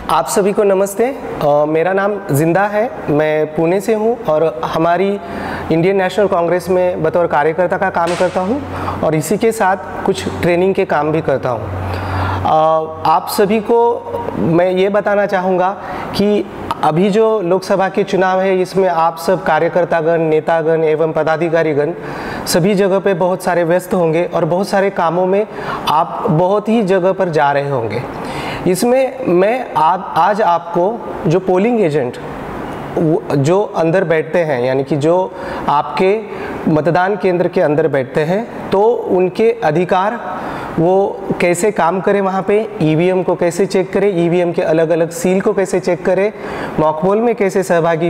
आप सभी को नमस्ते। मेरा नाम जिंदा है, मैं पुणे से हूँ और हमारी इंडियन नेशनल कांग्रेस में बतौर कार्यकर्ता का काम करता हूँ और इसी के साथ कुछ ट्रेनिंग के काम भी करता हूँ। आप सभी को मैं ये बताना चाहूँगा कि अभी जो लोकसभा के चुनाव है इसमें आप सब कार्यकर्तागण, नेतागण एवं पदाधिकारीगण सभी जगह पे बहुत सारे व्यस्त होंगे और बहुत सारे कामों में आप बहुत ही जगह पर जा रहे होंगे। इसमें मैं आज आपको जो पोलिंग एजेंट जो अंदर बैठते हैं, यानी कि जो आपके मतदान केंद्र के अंदर बैठते हैं, तो उनके अधिकार वो कैसे काम करें, वहाँ पे ईवीएम को कैसे चेक करें, ईवीएम के अलग अलग सील को कैसे चेक करें, मॉकपोल में कैसे सहभागी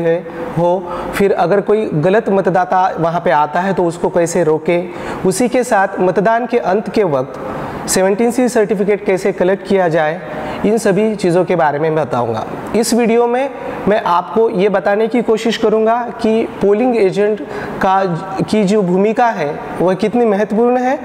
हो, फिर अगर कोई गलत मतदाता वहाँ पे आता है तो उसको कैसे रोके, उसी के साथ मतदान के अंत के वक्त 17C सर्टिफिकेट कैसे कलेक्ट किया जाए, इन सभी चीज़ों के बारे में बताऊंगा। इस वीडियो में मैं आपको ये बताने की कोशिश करूंगा कि पोलिंग एजेंट की जो भूमिका है वह कितनी महत्वपूर्ण है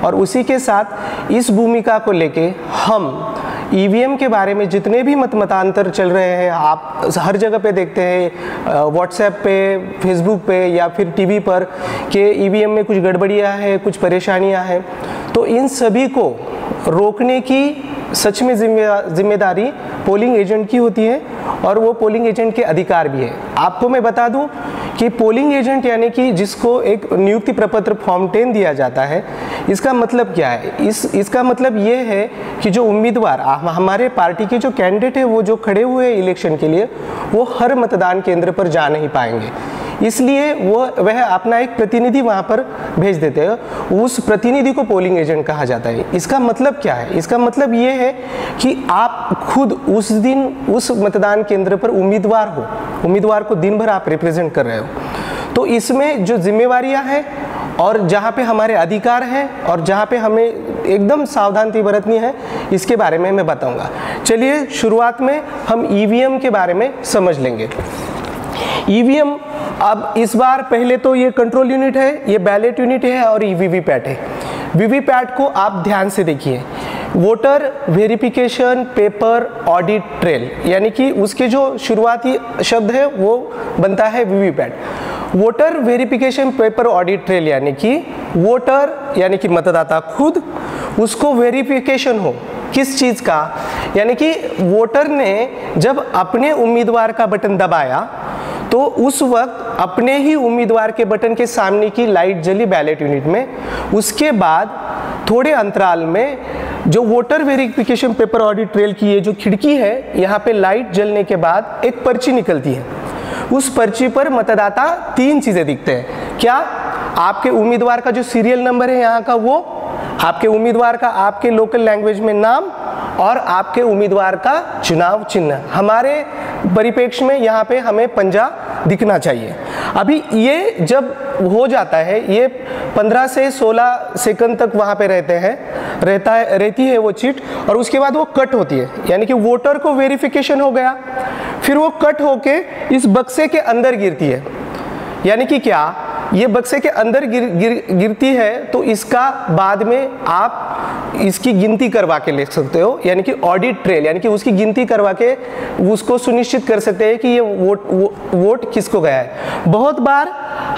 और उसी के साथ इस भूमिका को लेके हम ईवीएम के बारे में जितने भी मतांतर चल रहे हैं, आप हर जगह पे देखते हैं, व्हाट्सएप पे, फेसबुक पे या फिर टीवी पर कि ईवीएम में कुछ गड़बड़ियाँ हैं, कुछ परेशानियाँ हैं, तो इन सभी को रोकने की सच में जिम्मेदारी पोलिंग एजेंट की होती है और वो पोलिंग एजेंट के अधिकार भी है। आपको मैं बता दूं कि पोलिंग एजेंट यानी कि जिसको एक नियुक्ति प्रपत्र फॉर्म 10 दिया जाता है, इसका मतलब क्या है? इसका मतलब ये है कि जो उम्मीदवार हमारे पार्टी के जो कैंडिडेट है वो जो खड़े हुए हैं इलेक्शन के लिए, वो हर मतदान केंद्र पर जा नहीं पाएंगे, इसलिए वह अपना एक प्रतिनिधि वहाँ पर भेज देते हैं। उस प्रतिनिधि को पोलिंग एजेंट कहा जाता है। इसका मतलब क्या है? इसका मतलब ये है कि आप खुद उस दिन उस मतदान केंद्र पर उम्मीदवार को दिन भर आप रिप्रेजेंट कर रहे हो। तो इसमें जो जिम्मेवारियाँ हैं और जहाँ पे हमारे अधिकार हैं और जहाँ पे हमें एकदम सावधानी बरतनी है, इसके बारे में मैं बताऊँगा। चलिए शुरुआत में हम ईवीएम के बारे में समझ लेंगे। ईवीएम अब इस बार पहले तो ये कंट्रोल यूनिट है, ये बैलेट यूनिट है और ये वीवीपैट है। वीवीपैट को आप ध्यान से देखिए, voter verification paper audit trail, यानी कि उसके जो शुरुआती शब्द है वो बनता है VVPAT. Voter verification paper audit trail यानी कि वोटर यानी कि मतदाता खुद, उसको वेरिफिकेशन हो किस चीज़ का, यानी कि वोटर ने जब अपने उम्मीदवार का बटन दबाया तो उस वक्त अपने ही उम्मीदवार के बटन के सामने की लाइट जली बैलेट यूनिट में। उसके बाद थोड़े अंतराल में जो voter verification paper audit trail की ये जो खिड़की है, यहाँ पे लाइट जलने के बाद एक पर्ची निकलती है। उस पर्ची पर मतदाता 3 चीज़ें दिखते हैं। क्या? आपके उम्मीदवार का जो सीरियल नंबर है यहाँ का वो, आपके उम्मीदवार का आपके लोकल लैंग्वेज में नाम और आपके उम्मीदवार का चुनाव चिन्ह। हमारे परिप्रेक्ष्य में यहाँ पे हमें पंजा दिखना चाहिए। अभी ये जब हो जाता है, ये 15 से 16 सेकंड तक वहाँ पे रहती है वो चिट, और उसके बाद वो कट होती है, यानी कि वोटर को वेरिफिकेशन हो गया, फिर वो कट होके इस बक्से के अंदर गिरती है। यानी कि क्या? ये बक्से के अंदर गिरती है तो इसका बाद में आप इसकी गिनती करवा के ले सकते हो, यानी कि ऑडिट ट्रेल, यानी कि उसकी गिनती करवा के उसको सुनिश्चित कर सकते हैं कि ये वोट किसको गया है। बहुत बार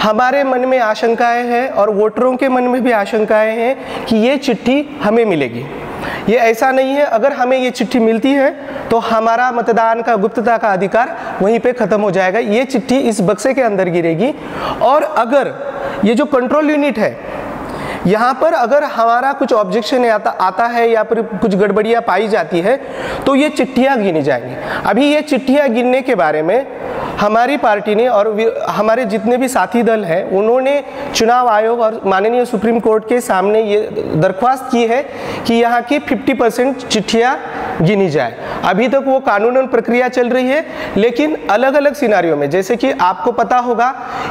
हमारे मन में आशंकाएं हैं और वोटरों के मन में भी आशंकाएं हैं कि ये चिट्ठी हमें मिलेगी। ये ऐसा नहीं है। अगर हमें ये चिट्ठी मिलती है तो हमारा मतदान का गुप्तता का अधिकार वहीं पे खत्म हो जाएगा। ये चिट्ठी इस बक्से के अंदर गिरेगी और अगर ये जो कंट्रोल यूनिट है यहाँ पर अगर हमारा कुछ ऑब्जेक्शन आता है या फिर कुछ गड़बड़ियाँ पाई जाती है तो ये चिट्ठियाँ गिनी जाएंगी। अभी ये चिट्ठियाँ गिनने के बारे में हमारी पार्टी ने और हमारे जितने भी साथी दल हैं उन्होंने चुनाव आयोग और माननीय सुप्रीम कोर्ट के सामने ये दरख्वास्त की है कि यहाँ की 50% चिट्ठियाँ गिनी जाए। अभी तक वो कानूनन प्रक्रिया चल रही है, लेकिन अलग अलग सिनारियों में, जैसे कि आपको पता होगा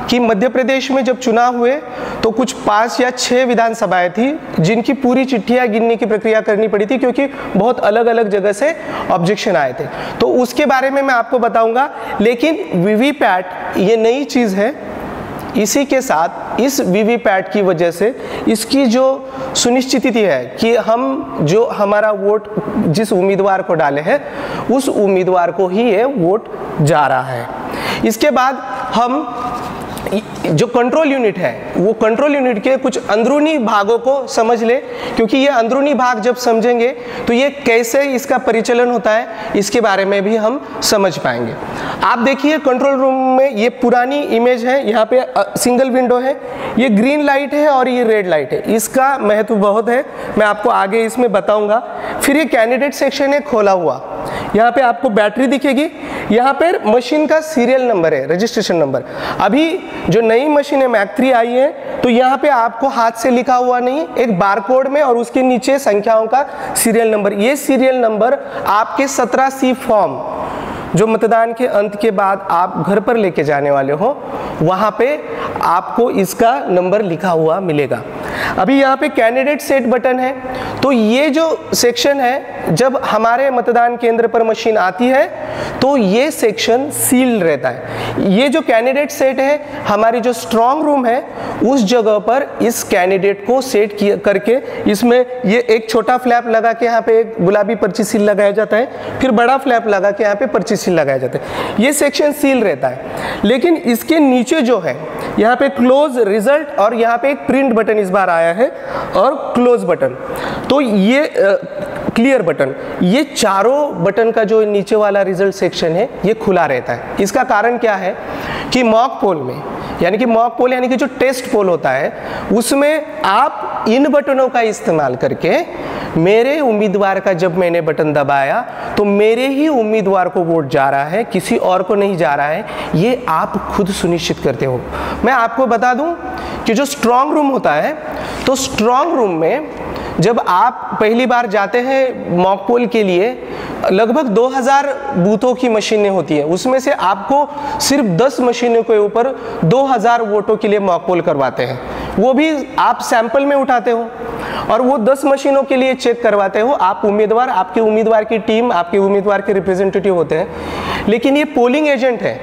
कि मध्य प्रदेश में जब चुनाव हुए तो कुछ 5 या 6 विधानसभाएं थी जिनकी पूरी चिट्ठियां गिनने की प्रक्रिया करनी पड़ी थी क्योंकि बहुत अलग अलग जगह से ऑब्जेक्शन आए थे। तो उसके बारे में मैं आपको बताऊंगा। लेकिन वीवीपैट ये नई चीज़ है, इसी के साथ इस वीवीपैट की वजह से इसकी जो सुनिश्चिति है कि हम जो हमारा वोट जिस उम्मीदवार को डाले हैं उस उम्मीदवार को ही ये वोट जा रहा है। इसके बाद हम जो कंट्रोल यूनिट है वो कंट्रोल यूनिट के कुछ अंदरूनी भागों को समझ ले, क्योंकि ये अंदरूनी भाग जब समझेंगे तो ये कैसे इसका परिचालन होता है इसके बारे में भी हम समझ पाएंगे। आप देखिए कंट्रोल रूम में ये पुरानी इमेज है, यहाँ पे सिंगल विंडो है, ये ग्रीन लाइट है और ये रेड लाइट है। इसका महत्व बहुत है, मैं आपको आगे इसमें बताऊंगा। फिर ये कैंडिडेट सेक्शन है खोला हुआ, यहाँ पे आपको बैटरी दिखेगी, यहाँ पे मशीन का सीरियल नंबर है, रजिस्ट्रेशन नंबर। अभी जो नई मशीन है मैक 3 आई है तो यहाँ पे आपको हाथ से लिखा हुआ नहीं, एक बारकोड में और उसके नीचे संख्याओं का सीरियल नंबर। ये सीरियल नंबर आपके 17C फॉर्म जो मतदान के अंत के बाद आप घर पर लेके जाने वाले हो वहाँ पे आपको इसका नंबर लिखा हुआ मिलेगा। अभी यहाँ पे कैंडिडेट सेट बटन है, तो ये जो सेक्शन है जब हमारे मतदान केंद्र पर मशीन आती है तो ये सेक्शन सील्ड रहता है। ये जो कैंडिडेट सेट है हमारी जो स्ट्रॉन्ग रूम है उस जगह पर इस कैंडिडेट को सेट करके इसमें ये एक छोटा फ्लैप लगा के यहाँ पे एक गुलाबी पर्ची सील लगाया जाता है, फिर बड़ा फ्लैप लगा के यहाँ पे पर्ची सील लगाया जाता है। ये सेक्शन सील रहता है। लेकिन इसके नीचे जो है यहाँ पे क्लोज रिजल्ट और यहाँ पे एक प्रिंट बटन इस बार आया है और क्लोज बटन, तो ये क्लियर बटन, ये चारों बटन का जो नीचे वाला रिजल्ट सेक्शन है ये खुला रहता है। इसका कारण क्या है कि मॉक पोल में यानी कि मॉक पोल यानी कि जो टेस्ट पोल होता है उसमें आप इन बटनों का इस्तेमाल करके मेरे उम्मीदवार का जब मैंने बटन दबाया तो मेरे ही उम्मीदवार को वोट जा रहा है, किसी और को नहीं जा रहा है, ये आप खुद सुनिश्चित करते हो। मैं आपको बता दूं कि जो स्ट्रॉन्ग रूम होता है तो स्ट्रॉन्ग रूम में जब आप पहली बार जाते हैं मॉक पोल के लिए लगभग 2000 बूथों की मशीनें होती हैं, उसमें से आपको सिर्फ 10 मशीनों के ऊपर 2000 वोटों के लिए मॉक पोल करवाते हैं। वो भी आप सैंपल में उठाते हो और वो 10 मशीनों के लिए चेक करवाते हो। आप उम्मीदवार, आपके उम्मीदवार की टीम, आपके उम्मीदवार के रिप्रेजेंटेटिव होते हैं, लेकिन ये पोलिंग एजेंट है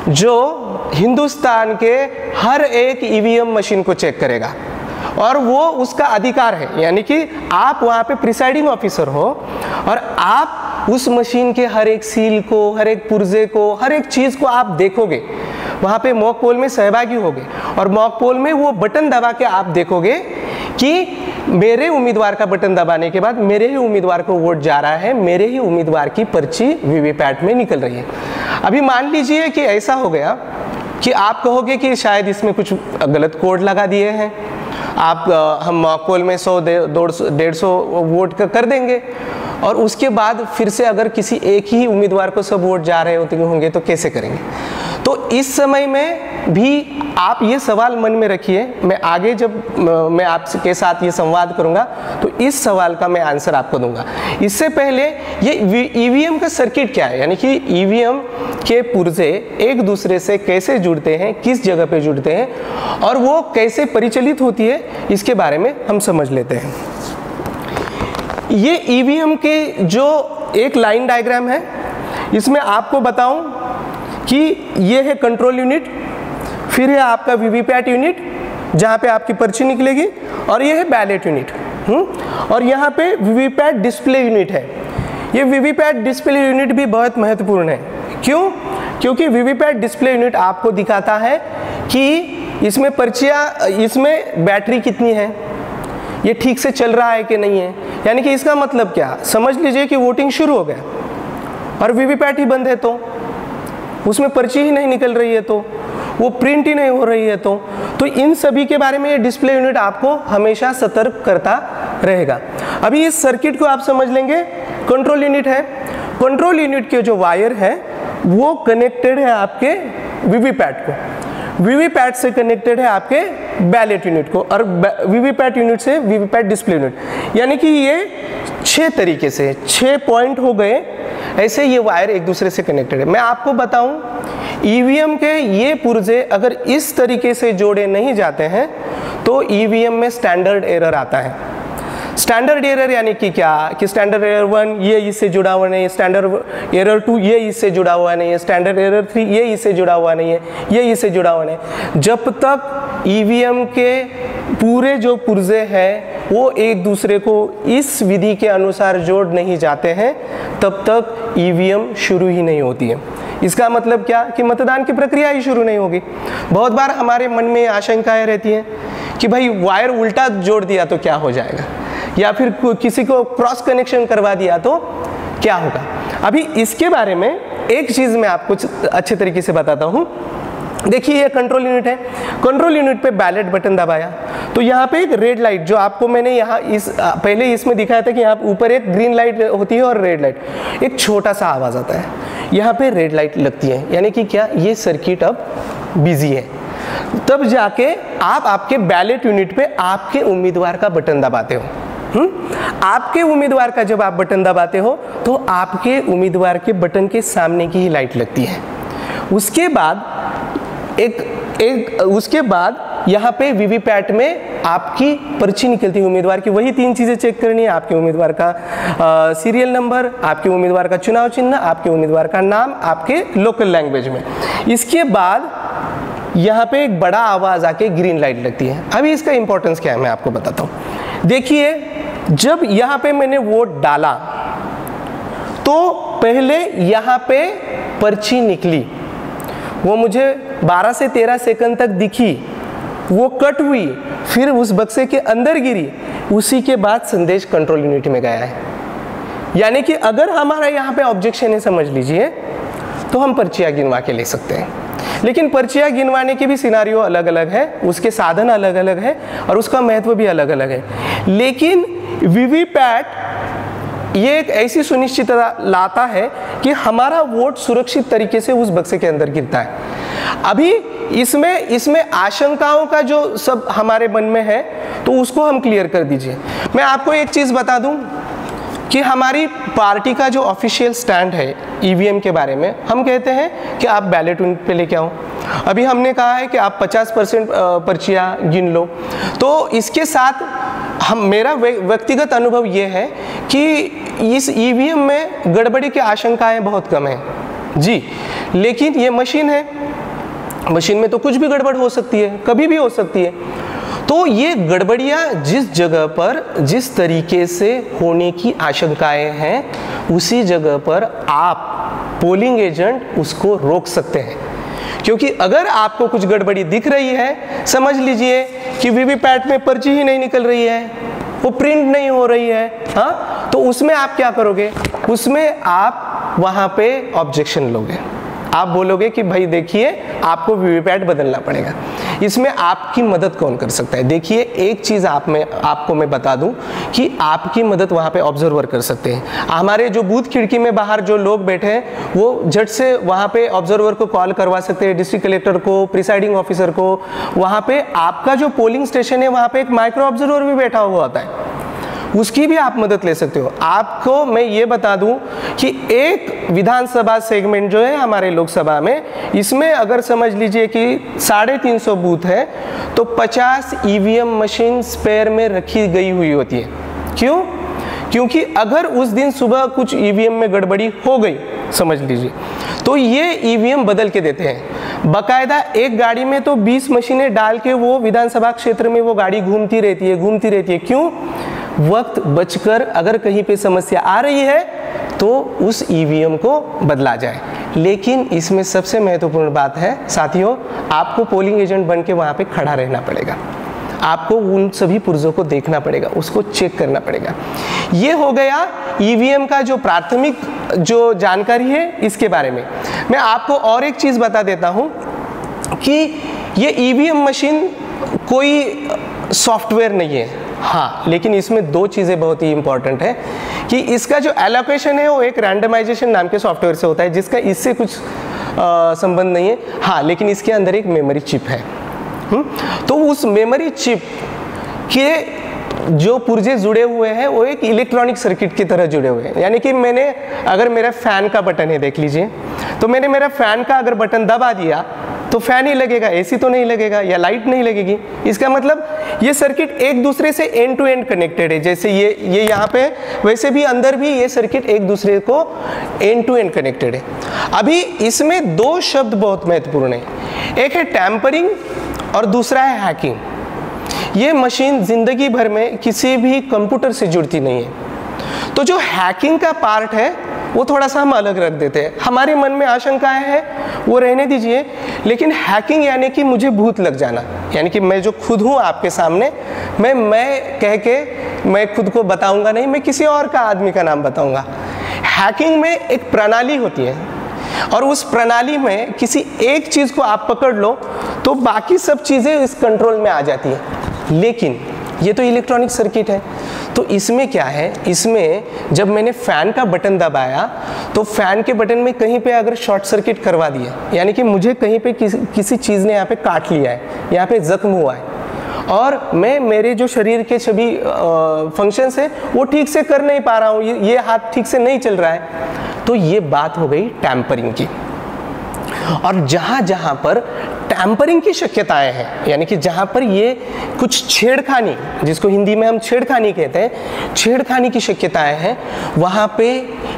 जो हिंदुस्तान के हर एक ईवीएम मशीन को चेक करेगा और वो उसका अधिकार है। यानी कि आप वहाँ पे प्रिसाइडिंग ऑफिसर हो और आप उस मशीन के हर एक सील को, हर एक पुर्जे को, हर एक चीज़ को आप देखोगे, वहाँ पे मॉक पोल में सहभागी होगे और मॉक पोल में वो बटन दबा के आप देखोगे कि मेरे उम्मीदवार का बटन दबाने के बाद मेरे ही उम्मीदवार को वोट जा रहा है, मेरे ही उम्मीदवार की पर्ची वीवीपैट में निकल रही है। अभी मान लीजिए कि ऐसा हो गया कि आप कहोगे कि शायद इसमें कुछ गलत कोड लगा दिए हैं, हम मॉक पोल में 100-150 वोट कर देंगे और उसके बाद फिर से अगर किसी एक ही उम्मीदवार को सब वोट जा रहे होंगे तो कैसे करेंगे। तो इस समय में भी आप ये सवाल मन में रखिए, मैं आगे जब मैं आपके साथ ये संवाद करूंगा तो इस सवाल का मैं आंसर आपको दूंगा। इससे पहले ये ईवीएम का सर्किट क्या है, यानी कि ईवीएम के पुर्जे एक दूसरे से कैसे जुड़ते हैं, किस जगह पे जुड़ते हैं और वो कैसे परिचालित होती है, इसके बारे में हम समझ लेते हैं। ये ईवीएम के जो एक लाइन डायग्राम है, इसमें आपको बताऊं कि ये है कंट्रोल यूनिट, फिर है आपका वीवीपैट यूनिट जहाँ पे आपकी पर्ची निकलेगी और ये है बैलेट यूनिट और यहाँ पे वीवीपैट डिस्प्ले यूनिट है। ये वीवीपैट डिस्प्ले यूनिट भी बहुत महत्वपूर्ण है। क्यों? क्योंकि वीवीपैट डिस्प्ले यूनिट आपको दिखाता है कि इसमें पर्चियाँ, इसमें बैटरी कितनी है, ये ठीक से चल रहा है कि नहीं है। यानी कि इसका मतलब क्या, समझ लीजिए कि वोटिंग शुरू हो गया और वीवीपैट ही बंद है, तो उसमें पर्ची ही नहीं निकल रही है, तो वो प्रिंट ही नहीं हो रही है, तो इन सभी के बारे में ये डिस्प्ले यूनिट आपको हमेशा सतर्क करता रहेगा। अभी इस सर्किट को आप समझ लेंगे। कंट्रोल यूनिट है, कंट्रोल यूनिट के जो वायर है वो कनेक्टेड है आपके वीवीपैट को, वीवीपैट से कनेक्टेड है आपके बैलेट यूनिट को और वीवीपैट यूनिट से वीवीपैट डिस्प्ले यूनिट। यानी कि ये 6 तरीके से 6 पॉइंट हो गए, ऐसे ये वायर एक दूसरे से कनेक्टेड है। मैं आपको बताऊं, ईवीएम के ये पुर्जे अगर इस तरीके से जोड़े नहीं जाते हैं तो ईवीएम में स्टैंडर्ड एरर आता है। स्टैंडर्ड एरर यानी कि क्या, कि स्टैंडर्ड एरर 1 ये इससे जुड़ा हुआ नहीं है, स्टैंडर्ड एरर 2 ये इससे जुड़ा हुआ नहीं है, स्टैंडर्ड एरर 3 ये इससे जुड़ा हुआ नहीं है, ये इससे जुड़ा हुआ नहीं। जब तक ईवीएम के पूरे जो पुर्जे हैं वो एक दूसरे को इस विधि के अनुसार जोड़ नहीं जाते हैं, तब तक ईवीएम शुरू ही नहीं होती है। इसका मतलब क्या, कि मतदान की प्रक्रिया ही शुरू नहीं होगी। बहुत बार हमारे मन में आशंकाएं रहती हैं कि भाई वायर उल्टा जोड़ दिया तो क्या हो जाएगा, या फिर किसी को क्रॉस कनेक्शन करवा दिया तो क्या होगा। अभी इसके बारे में एक चीज़ मैं आपको अच्छे तरीके से बताता हूँ। देखिए ये कंट्रोल यूनिट है, कंट्रोल यूनिट पे बैलेट बटन दबाया तो यहाँ पे एक रेड लाइट, जो आपको मैंने यहाँ पहले इसमें दिखाया था कि यहाँ ऊपर एक ग्रीन लाइट होती है और रेड लाइट, एक छोटा सा आवाज़ आता है, यहाँ पे रेड लाइट लगती है, यानी कि क्या, ये सर्किट अब बिजी है। तब जाके आप आपके बैलेट यूनिट पे आपके उम्मीदवार का बटन दबाते हो। आपके उम्मीदवार का जब आप बटन दबाते हो तो आपके उम्मीदवार के बटन के सामने की ही लाइट लगती है। उसके बाद उसके बाद यहाँ पे वीवीपैट में आपकी पर्ची निकलती है उम्मीदवार की। वही 3 चीज़ें चेक करनी है, आपके उम्मीदवार का सीरियल नंबर, आपके उम्मीदवार का चुनाव चिन्ह, आपके उम्मीदवार का नाम, आपके लोकल लैंग्वेज में। इसके बाद यहाँ पे एक बड़ा आवाज़ आके ग्रीन लाइट लगती है। अभी इसका इंपॉर्टेंस क्या है मैं आपको बताता हूँ। देखिए जब यहाँ पे मैंने वोट डाला तो पहले यहाँ पे पर्ची निकली, वो मुझे 12 से 13 सेकंड तक दिखी, वो कट हुई, फिर उस बक्से के अंदर गिरी, उसी के बाद संदेश कंट्रोल यूनिट में गया है। यानी कि अगर हमारा यहाँ पे ऑब्जेक्शन है समझ लीजिए, तो हम पर्चियाँ गिनवा के ले सकते हैं। लेकिन पर्चियाँ गिनवाने के भी सिनारियो अलग अलग है, उसके साधन अलग अलग है और उसका महत्व भी अलग अलग है। लेकिन वीवीपैट ये एक ऐसी सुनिश्चितता लाता है कि हमारा वोट सुरक्षित तरीके से उस बक्से के अंदर गिरता है। अभी इसमें आशंकाओं का जो सब हमारे मन में है तो उसको हम क्लियर कर दीजिए। मैं आपको एक चीज़ बता दूं कि हमारी पार्टी का जो ऑफिशियल स्टैंड है ईवीएम के बारे में, हम कहते हैं कि आप बैलेट यूनिट पे लेके आओ। अभी हमने कहा है कि आप 50% पर्चियाँ गिन लो। तो इसके साथ मेरा व्यक्तिगत अनुभव ये है कि इस ईवीएम में गड़बड़ी की आशंकाएं बहुत कम हैं जी। लेकिन ये मशीन है, मशीन में तो कुछ भी गड़बड़ हो सकती है, कभी भी हो सकती है। तो ये गड़बड़ियाँ जिस जगह पर जिस तरीके से होने की आशंकाएं हैं, उसी जगह पर आप पोलिंग एजेंट उसको रोक सकते हैं। क्योंकि अगर आपको कुछ गड़बड़ी दिख रही है, समझ लीजिए कि वीवीपैट में पर्ची ही नहीं निकल रही है, वो प्रिंट नहीं हो रही है, हाँ, तो उसमें आप क्या करोगे, उसमें आप वहाँ पे ऑब्जेक्शन लोगे। आप बोलोगे कि भाई देखिए आपको वीवीपैट बदलना पड़ेगा। इसमें आपकी मदद कौन कर सकता है? देखिए एक चीज़ आपको मैं बता दूं कि आपकी मदद वहाँ पे ऑब्जर्वर कर सकते हैं। हमारे जो बूथ खिड़की में बाहर जो लोग बैठे हैं वो झट से वहाँ पे ऑब्जर्वर को कॉल करवा सकते हैं, डिस्ट्रिक्ट कलेक्टर को, प्रिसाइडिंग ऑफिसर को। वहाँ पे आपका जो पोलिंग स्टेशन है वहाँ पे एक माइक्रो ऑब्जर्वर भी बैठा हुआ होता है, उसकी भी आप मदद ले सकते हो। आपको मैं ये बता दूं कि एक विधानसभा सेगमेंट जो है हमारे लोकसभा में, इसमें अगर समझ लीजिए कि 350 बूथ है तो 50 ईवीएम मशीन स्पेयर में रखी गई हुई होती है। क्यों? क्योंकि अगर उस दिन सुबह कुछ ईवीएम में गड़बड़ी हो गई समझ लीजिए, तो ये ईवीएम बदल के देते हैं। बाकायदा एक गाड़ी में तो 20 मशीनें डाल के वो विधानसभा क्षेत्र में वो गाड़ी घूमती रहती है। क्यों? वक्त बचकर अगर कहीं पे समस्या आ रही है तो उस ईवीएम को बदला जाए। लेकिन इसमें सबसे महत्वपूर्ण बात है साथियों, आपको पोलिंग एजेंट बन के वहाँ पे खड़ा रहना पड़ेगा। आपको उन सभी पुर्जों को देखना पड़ेगा, उसको चेक करना पड़ेगा। ये हो गया ईवीएम का जो प्राथमिक जो जानकारी है इसके बारे में। मैं आपको और एक चीज़ बता देता हूँ कि ये ईवीएम मशीन कोई सॉफ्टवेयर नहीं है, हाँ, लेकिन इसमें 2 चीज़ें बहुत ही इंपॉर्टेंट है कि इसका जो एलोकेशन है वो एक रैंडमाइजेशन नाम के सॉफ्टवेयर से होता है, जिसका इससे कुछ संबंध नहीं है, हाँ, लेकिन इसके अंदर एक मेमोरी चिप है। तो उस मेमोरी चिप के जो पुर्जे जुड़े हुए हैं वो एक इलेक्ट्रॉनिक सर्किट की तरह जुड़े हुए हैं। यानी कि अगर मेरा फ़ैन का बटन है, देख लीजिए, तो मैंने मेरा फ़ैन का अगर बटन दबा दिया तो फैन ही लगेगा, एसी तो नहीं लगेगा या लाइट नहीं लगेगी। इसका मतलब ये सर्किट एक दूसरे से एंड टू एंड कनेक्टेड है। जैसे ये यहाँ पे, वैसे भी अंदर भी ये सर्किट एक दूसरे को एंड टू एंड कनेक्टेड है। अभी इसमें दो शब्द बहुत महत्वपूर्ण है, एक है टैम्परिंग और दूसरा है हैकिंग। ये मशीन जिंदगी भर में किसी भी कंप्यूटर से जुड़ती नहीं है, तो जो हैकिंग का पार्ट है वो थोड़ा सा हम अलग रख देते हैं। हमारे मन में आशंकाएं हैं वो रहने दीजिए, लेकिन हैकिंग यानी कि मुझे भूत लग जाना, यानी कि मैं जो खुद हूँ आपके सामने, मैं कह के मैं खुद को बताऊंगा नहीं, मैं किसी और का आदमी का नाम बताऊंगा। हैकिंग में एक प्रणाली होती है और उस प्रणाली में किसी एक चीज़ को आप पकड़ लो तो बाकी सब चीज़ें इस कंट्रोल में आ जाती हैं। लेकिन ये तो इलेक्ट्रॉनिक सर्किट है, तो इसमें क्या है, इसमें जब मैंने फ़ैन का बटन दबाया तो फ़ैन के बटन में कहीं पे अगर शॉर्ट सर्किट करवा दिया, यानी कि मुझे कहीं पे किसी चीज़ ने यहाँ पे काट लिया है, यहाँ पे जख्म हुआ है और मैं मेरे जो शरीर के सभी फंक्शंस है वो ठीक से कर नहीं पा रहा हूँ, ये हाथ ठीक से नहीं चल रहा है, तो ये बात हो गई टैम्परिंग की। और जहाँ जहाँ पर टैम्परिंग की शक्यताएं हैं, यानी कि जहाँ पर ये कुछ छेड़खानी, जिसको हिंदी में हम छेड़खानी कहते हैं, छेड़खानी की शक्यताएं हैं, वहाँ पे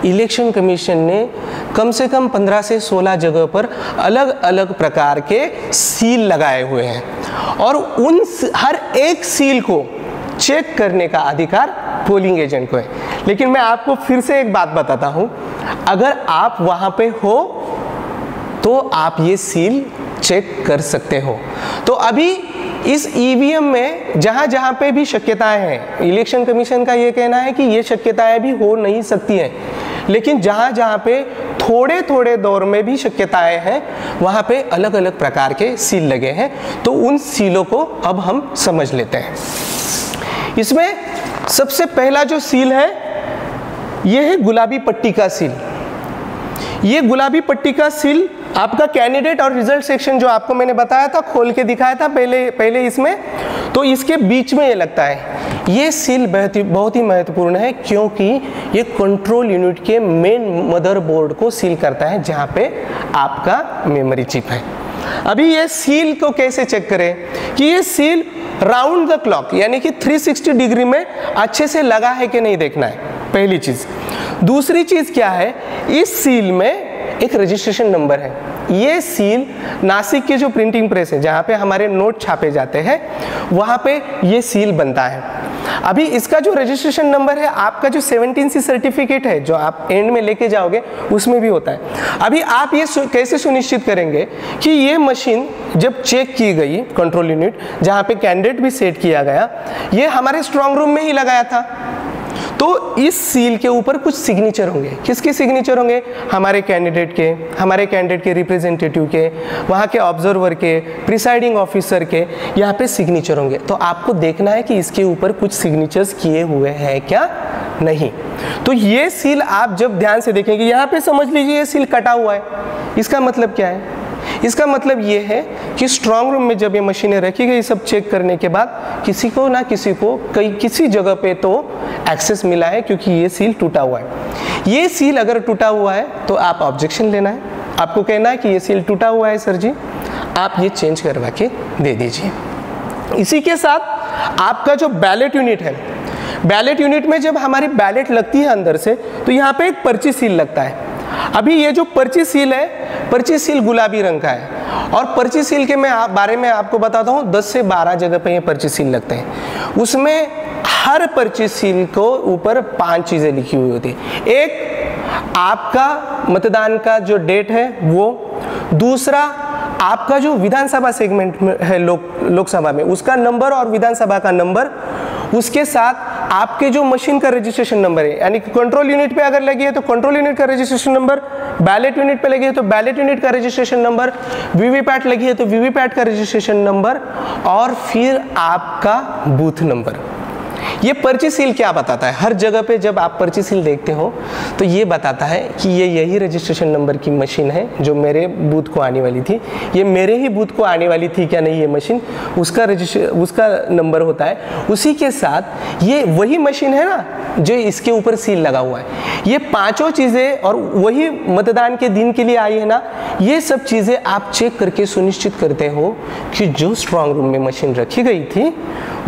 इलेक्शन कमीशन ने कम से कम 15 से 16 जगह पर अलग अलग प्रकार के सील लगाए हुए हैं और उन हर एक सील को चेक करने का अधिकार पोलिंग एजेंट को है। लेकिन मैं आपको फिर से एक बात बताता हूँ, अगर आप वहाँ पे हो तो आप ये सील चेक कर सकते हो। तो अभी इस ईवीएम में जहाँ जहाँ पे भी शक्यताएं हैं, इलेक्शन कमीशन का ये कहना है कि ये शक्यताएं भी हो नहीं सकती हैं, लेकिन जहाँ जहाँ पे थोड़े थोड़े दौर में भी शक्यताएं हैं वहाँ पे अलग अलग प्रकार के सील लगे हैं। तो उन सीलों को अब हम समझ लेते हैं। इसमें सबसे पहला जो सील है ये है गुलाबी पट्टी का सील। ये गुलाबी पट्टी का सील आपका कैंडिडेट और रिजल्ट सेक्शन जो आपको मैंने बताया था, खोल के दिखाया था पहले इसमें, तो इसके बीच में ये लगता है। ये सील बहुत ही महत्वपूर्ण है क्योंकि ये कंट्रोल यूनिट के मेन मदरबोर्ड को सील करता है जहाँ पे आपका मेमोरी चिप है। अभी ये सील को कैसे चेक करें कि ये सील राउंड द क्लॉक यानी कि 360 डिग्री में अच्छे से लगा है कि नहीं देखना है, पहली चीज़। दूसरी चीज़ क्या है, इस सील में एक रजिस्ट्रेशन नंबर है। ये सील नासिक के जो प्रिंटिंग प्रेस है जहाँ पे हमारे नोट छापे जाते हैं वहाँ पे ये सील बनता है। अभी इसका जो रजिस्ट्रेशन नंबर है आपका जो 17C सर्टिफिकेट है जो आप एंड में लेके जाओगे उसमें भी होता है। अभी आप ये कैसे सुनिश्चित करेंगे कि ये मशीन जब चेक की गई, कंट्रोल यूनिट जहाँ पे कैंडिडेट भी सेट किया गया, ये हमारे स्ट्रॉन्ग रूम में ही लगाया था, तो इस सील के ऊपर कुछ सिग्नेचर होंगे। किसके सिग्नेचर होंगे? हमारे कैंडिडेट के रिप्रेजेंटेटिव के, वहाँ के ऑब्जर्वर के, प्रिसाइडिंग ऑफिसर के, यहाँ पे सिग्नेचर होंगे। तो आपको देखना है कि इसके ऊपर कुछ सिग्नेचर्स किए हुए हैं क्या नहीं। तो ये सील आप जब ध्यान से देखेंगे, यहाँ पे समझ लीजिए ये सील कटा हुआ है। इसका मतलब क्या है? इसका मतलब ये है कि स्ट्रॉन्ग रूम में जब ये मशीनें रखी गई सब चेक करने के बाद किसी को ना किसी को किसी जगह पे तो एक्सेस मिला है क्योंकि ये सील टूटा हुआ है। ये सील अगर टूटा हुआ है तो आप ऑब्जेक्शन लेना है, आपको कहना है कि ये सील टूटा हुआ है सर जी, आप ये चेंज करवा के दे दीजिए। इसी के साथ आपका जो बैलेट यूनिट है, बैलेट यूनिट में जब हमारी बैलेट लगती है अंदर से तो यहाँ पे एक पर्ची सील लगता है। अभी ये जो पर्ची सील है, पर्ची सील गुलाबी रंग का है और पर्ची सील के बारे में आपको बताता हूँ 10 से 12 जगह पे ये पर्ची सील लगते हैं। उसमें हर पर्ची सील को ऊपर 5 चीज़ें लिखी हुई होती है। एक आपका मतदान का जो डेट है वो, दूसरा आपका जो विधानसभा सेगमेंट में है लोकसभा में उसका नंबर और विधानसभा का नंबर, उसके साथ आपके जो मशीन का रजिस्ट्रेशन नंबर है, यानी कि कंट्रोल यूनिट पे अगर लगी है तो कंट्रोल यूनिट का रजिस्ट्रेशन नंबर, बैलेट यूनिट पे लगी है तो बैलेट यूनिट का रजिस्ट्रेशन नंबर, वीवीपैट लगी है तो वीवीपैट का रजिस्ट्रेशन नंबर और फिर आपका बूथ नंबर। ये पर्ची सील क्या बताता है? हर जगह पे जब आप पर्ची सील देखते हो तो ये बताता है कि ये यही रजिस्ट्रेशन नंबर की मशीन है जो मेरे बूथ को आने वाली थी, ये मेरे ही बूथ को आने वाली थी क्या नहीं ये मशीन, उसका नंबर होता है। उसी के साथ ये वही मशीन है ना जो इसके ऊपर सील लगा हुआ है। ये पांचों चीज़ें और वही मतदान के दिन के लिए आई है ना, ये सब चीज़ें आप चेक करके सुनिश्चित करते हो कि जो स्ट्रांग रूम में मशीन रखी गई थी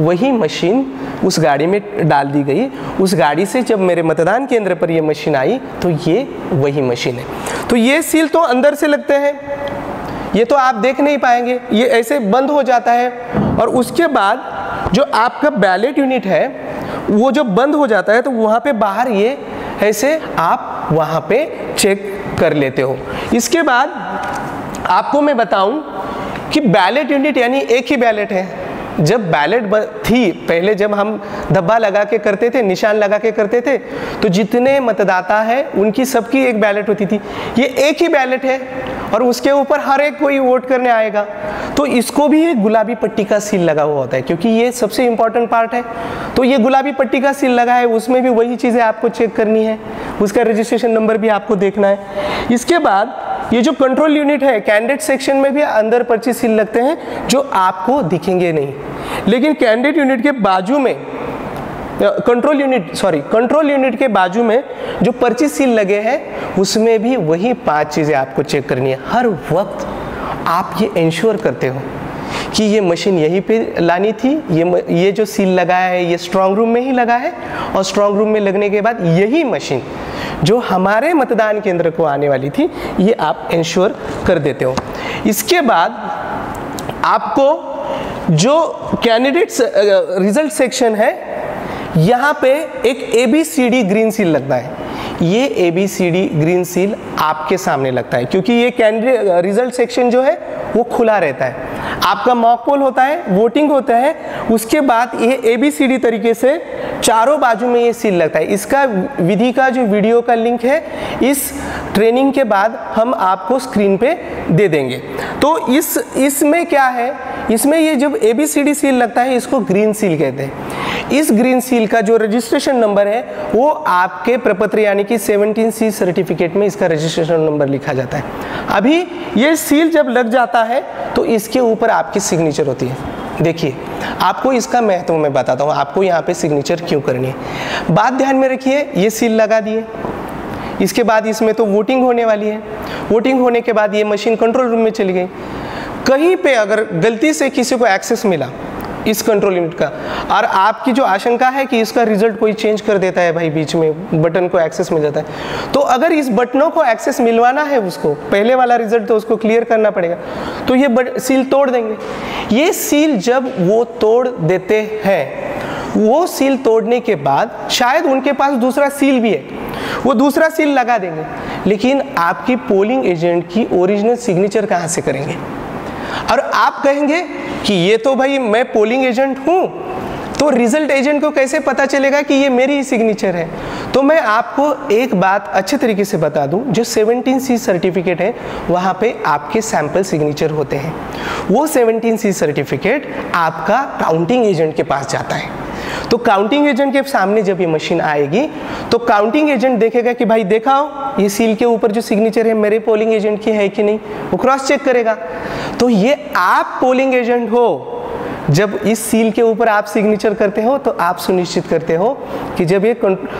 वही मशीन उस गाड़ी में डाल दी गई। उस गाड़ी से जब मेरे मतदान केंद्र पर ये मशीन आई तो ये वही मशीन है। तो ये सील तो अंदर से लगते हैं, ये तो आप देख नहीं पाएंगे, ये ऐसे बंद हो जाता है। और उसके बाद जो आपका बैलेट यूनिट है वो जब बंद हो जाता है तो वहाँ पे बाहर ये ऐसे आप वहाँ पे चेक कर लेते हो। इसके बाद आपको मैं बताऊं कि बैलेट यूनिट यानी एक ही बैलेट है। जब बैलेट थी पहले, जब हम धब्बा लगा के करते थे, निशान लगा के करते थे, तो जितने मतदाता है उनकी सबकी एक बैलेट होती थी। ये एक ही बैलेट है और उसके ऊपर हर एक कोई वोट करने आएगा, तो इसको भी एक गुलाबी पट्टी का सील लगा हुआ होता है क्योंकि ये सबसे इंपॉर्टेंट पार्ट है। तो ये गुलाबी पट्टी का सील लगा है, उसमें भी वही चीज़ें आपको चेक करनी है, उसका रजिस्ट्रेशन नंबर भी आपको देखना है। इसके बाद ये जो कंट्रोल यूनिट है, कैंडिडेट सेक्शन में भी अंदर पर्ची सील लगते हैं जो आपको दिखेंगे नहीं, लेकिन कैंडिडेट यूनिट के बाजू में कंट्रोल यूनिट के बाजू में जो पर्ची सील लगे हैं उसमें भी वही 5 चीज़ें आपको चेक करनी है। हर वक्त आप ये इंश्योर करते हो कि ये मशीन यहीं पे लानी थी, ये जो सील लगाया है ये स्ट्रांग रूम में ही लगा है, और स्ट्रांग रूम में लगने के बाद यही मशीन जो हमारे मतदान केंद्र को आने वाली थी ये आप इंश्योर कर देते हो। इसके बाद आपको जो कैंडिडेट्स रिजल्ट सेक्शन है यहाँ पे एक ABCD ग्रीन सील लगता है। ये ABCD ग्रीन सील आपके सामने लगता है क्योंकि ये कैंडिडेट रिजल्ट सेक्शन जो है वो खुला रहता है। आपका मॉक पोल होता है, वोटिंग होता है, उसके बाद ये ABCD तरीके से चारों बाजू में ये सील लगता है। इसका विधि का जो वीडियो का लिंक है इस ट्रेनिंग के बाद हम आपको स्क्रीन पे दे देंगे। तो इसमें क्या है, इसमें ये जब ABCD सील लगता है इसको ग्रीन सील कहते हैं। इस ग्रीन सील का जो रजिस्ट्रेशन नंबर है वो आपके प्रपत्र यानी कि 17C सर्टिफिकेट में इसका रजिस्ट्रेशन नंबर लिखा जाता है। अभी ये सील जब लग जाता है तो इसके ऊपर आपकी सिग्नेचर होती है। देखिए आपको इसका महत्व मैं बताता हूँ, आपको यहाँ पे सिग्नेचर क्यों करनी है। बात ध्यान में रखिए, ये सील लगा दिए, इसके बाद इसमें तो वोटिंग होने वाली है। वोटिंग होने के बाद ये मशीन कंट्रोल रूम में चली गई। कहीं पे अगर गलती से किसी को एक्सेस मिला इस कंट्रोल यूनिट का, और आपकी जो आशंका है कि इसका रिजल्ट कोई चेंज कर देता है भाई, बीच में बटन को एक्सेस मिल जाता है, तो अगर इस बटनों को एक्सेस मिलवाना है उसको, पहले वाला रिजल्ट तो उसको क्लियर करना पड़ेगा, तो ये सील तोड़ देंगे। ये सील जब वो तोड़ देते हैं, वो सील तोड़ने के बाद शायद उनके पास दूसरा सील भी है, वो दूसरा सील लगा देंगे, लेकिन आपकी पोलिंग एजेंट की ओरिजिनल सिग्नेचर कहाँ से करेंगे? और आप कहेंगे कि ये तो भाई मैं पोलिंग एजेंट हूँ, तो रिजल्ट एजेंट को कैसे पता चलेगा कि ये मेरी ही सिग्नेचर है? तो मैं आपको एक बात अच्छे तरीके से बता दूं, जो 17C सर्टिफिकेट है वहाँ पे आपके सैंपल सिग्नेचर होते हैं। वो 17C सर्टिफिकेट आपका काउंटिंग एजेंट के पास जाता है। तो काउंटिंग एजेंट के सामने जब ये मशीन आएगी तो काउंटिंग एजेंट देखेगा कि भाई देखाओ ये सील के ऊपर जो सिग्नेचर है मेरे पोलिंग एजेंट की है कि नहीं, वो क्रॉस चेक करेगा। तो ये आप पोलिंग एजेंट हो, जब इस सील के ऊपर आप सिग्नेचर करते हो तो आप सुनिश्चित करते हो कि जब ये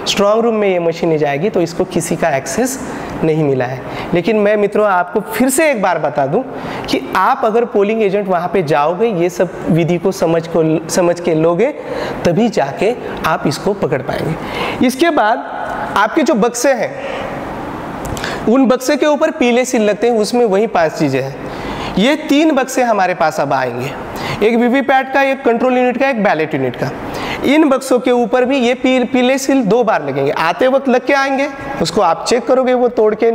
स्ट्रांग रूम में ये मशीनें जाएगी तो इसको किसी का एक्सेस नहीं मिला है। लेकिन मैं मित्रों आपको फिर से एक बार बता दूं कि आप अगर पोलिंग एजेंट वहाँ पे जाओगे, ये सब विधि को समझ के लोगे, तभी जाके आप इसको पकड़ पाएंगे। इसके बाद आपके जो बक्से हैं, उन बक्से के ऊपर पीले सील लगते हैं, उसमें वही 5 चीज़ें हैं। ये 3 बक्से हमारे पास अब आएंगे, एक वीवीपैट का, एक कंट्रोल यूनिट का, एक बैलेट यूनिट का। इन बक्सों के ऊपर भी ये पीले सील 2 बार लगेंगे, आते वक्त लग के आएंगे, उसको आप चेक करोगे वो तोड़ के,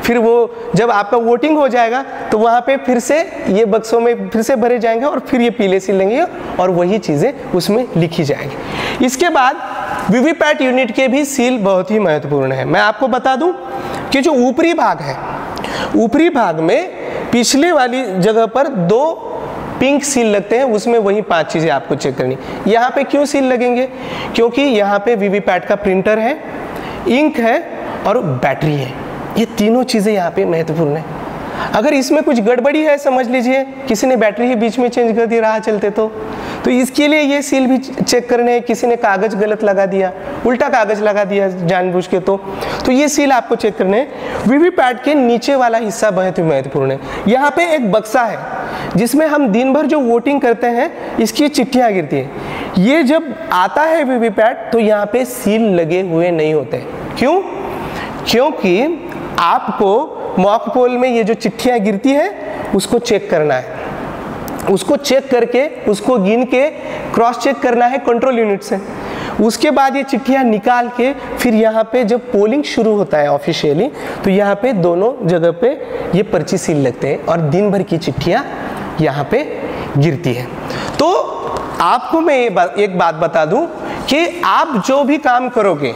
फिर वो जब आपका वोटिंग हो जाएगा तो वहाँ पे फिर से ये बक्सों में फिर से भरे जाएंगे और फिर ये पीले सील लेंगे और वही चीज़ें उसमें लिखी जाएंगी। इसके बाद वीवीपैट यूनिट के भी सील बहुत ही महत्वपूर्ण है। मैं आपको बता दूँ कि जो ऊपरी भाग है, ऊपरी भाग में पिछले वाली जगह पर 2 पिंक सील लगते हैं, उसमें वही 5 चीज़ें आपको चेक करनी। यहाँ पे क्यों सील लगेंगे? क्योंकि यहाँ पे वीवीपैट का प्रिंटर है, इंक है और बैटरी है। ये तीनों चीज़ें यहाँ पे महत्वपूर्ण है। अगर इसमें कुछ गड़बड़ी है, समझ लीजिए किसी ने बैटरी ही बीच में चेंज कर दी राह चलते तो इसके लिए ये सील भी चेक करने हैं। किसी ने कागज़ गलत लगा दिया, उल्टा कागज़ लगा दिया जानबूझ के, तो ये सील आपको चेक करने हैं। वीवीपैट के नीचे वाला हिस्सा बहुत ही महत्वपूर्ण है। यहाँ पे एक बक्सा है जिसमें हम दिन भर जो वोटिंग करते हैं इसकी चिट्ठियाँ गिरती हैं। ये जब आता है वीवीपैट तो यहाँ पे सील लगे हुए नहीं होते। क्यों? क्योंकि आपको मॉक पोल में ये जो चिट्ठियाँ गिरती है उसको चेक करना है, उसको चेक करके उसको गिन के क्रॉस चेक करना है कंट्रोल यूनिट से। उसके बाद ये चिट्ठियाँ निकाल के फिर यहाँ पे जब पोलिंग शुरू होता है ऑफिशियली तो यहाँ पे दोनों जगह पे ये पर्ची सील लगते हैं और दिन भर की चिट्ठियाँ यहाँ पे गिरती है। तो आपको मैं एक बात बता दूं कि आप जो भी काम करोगे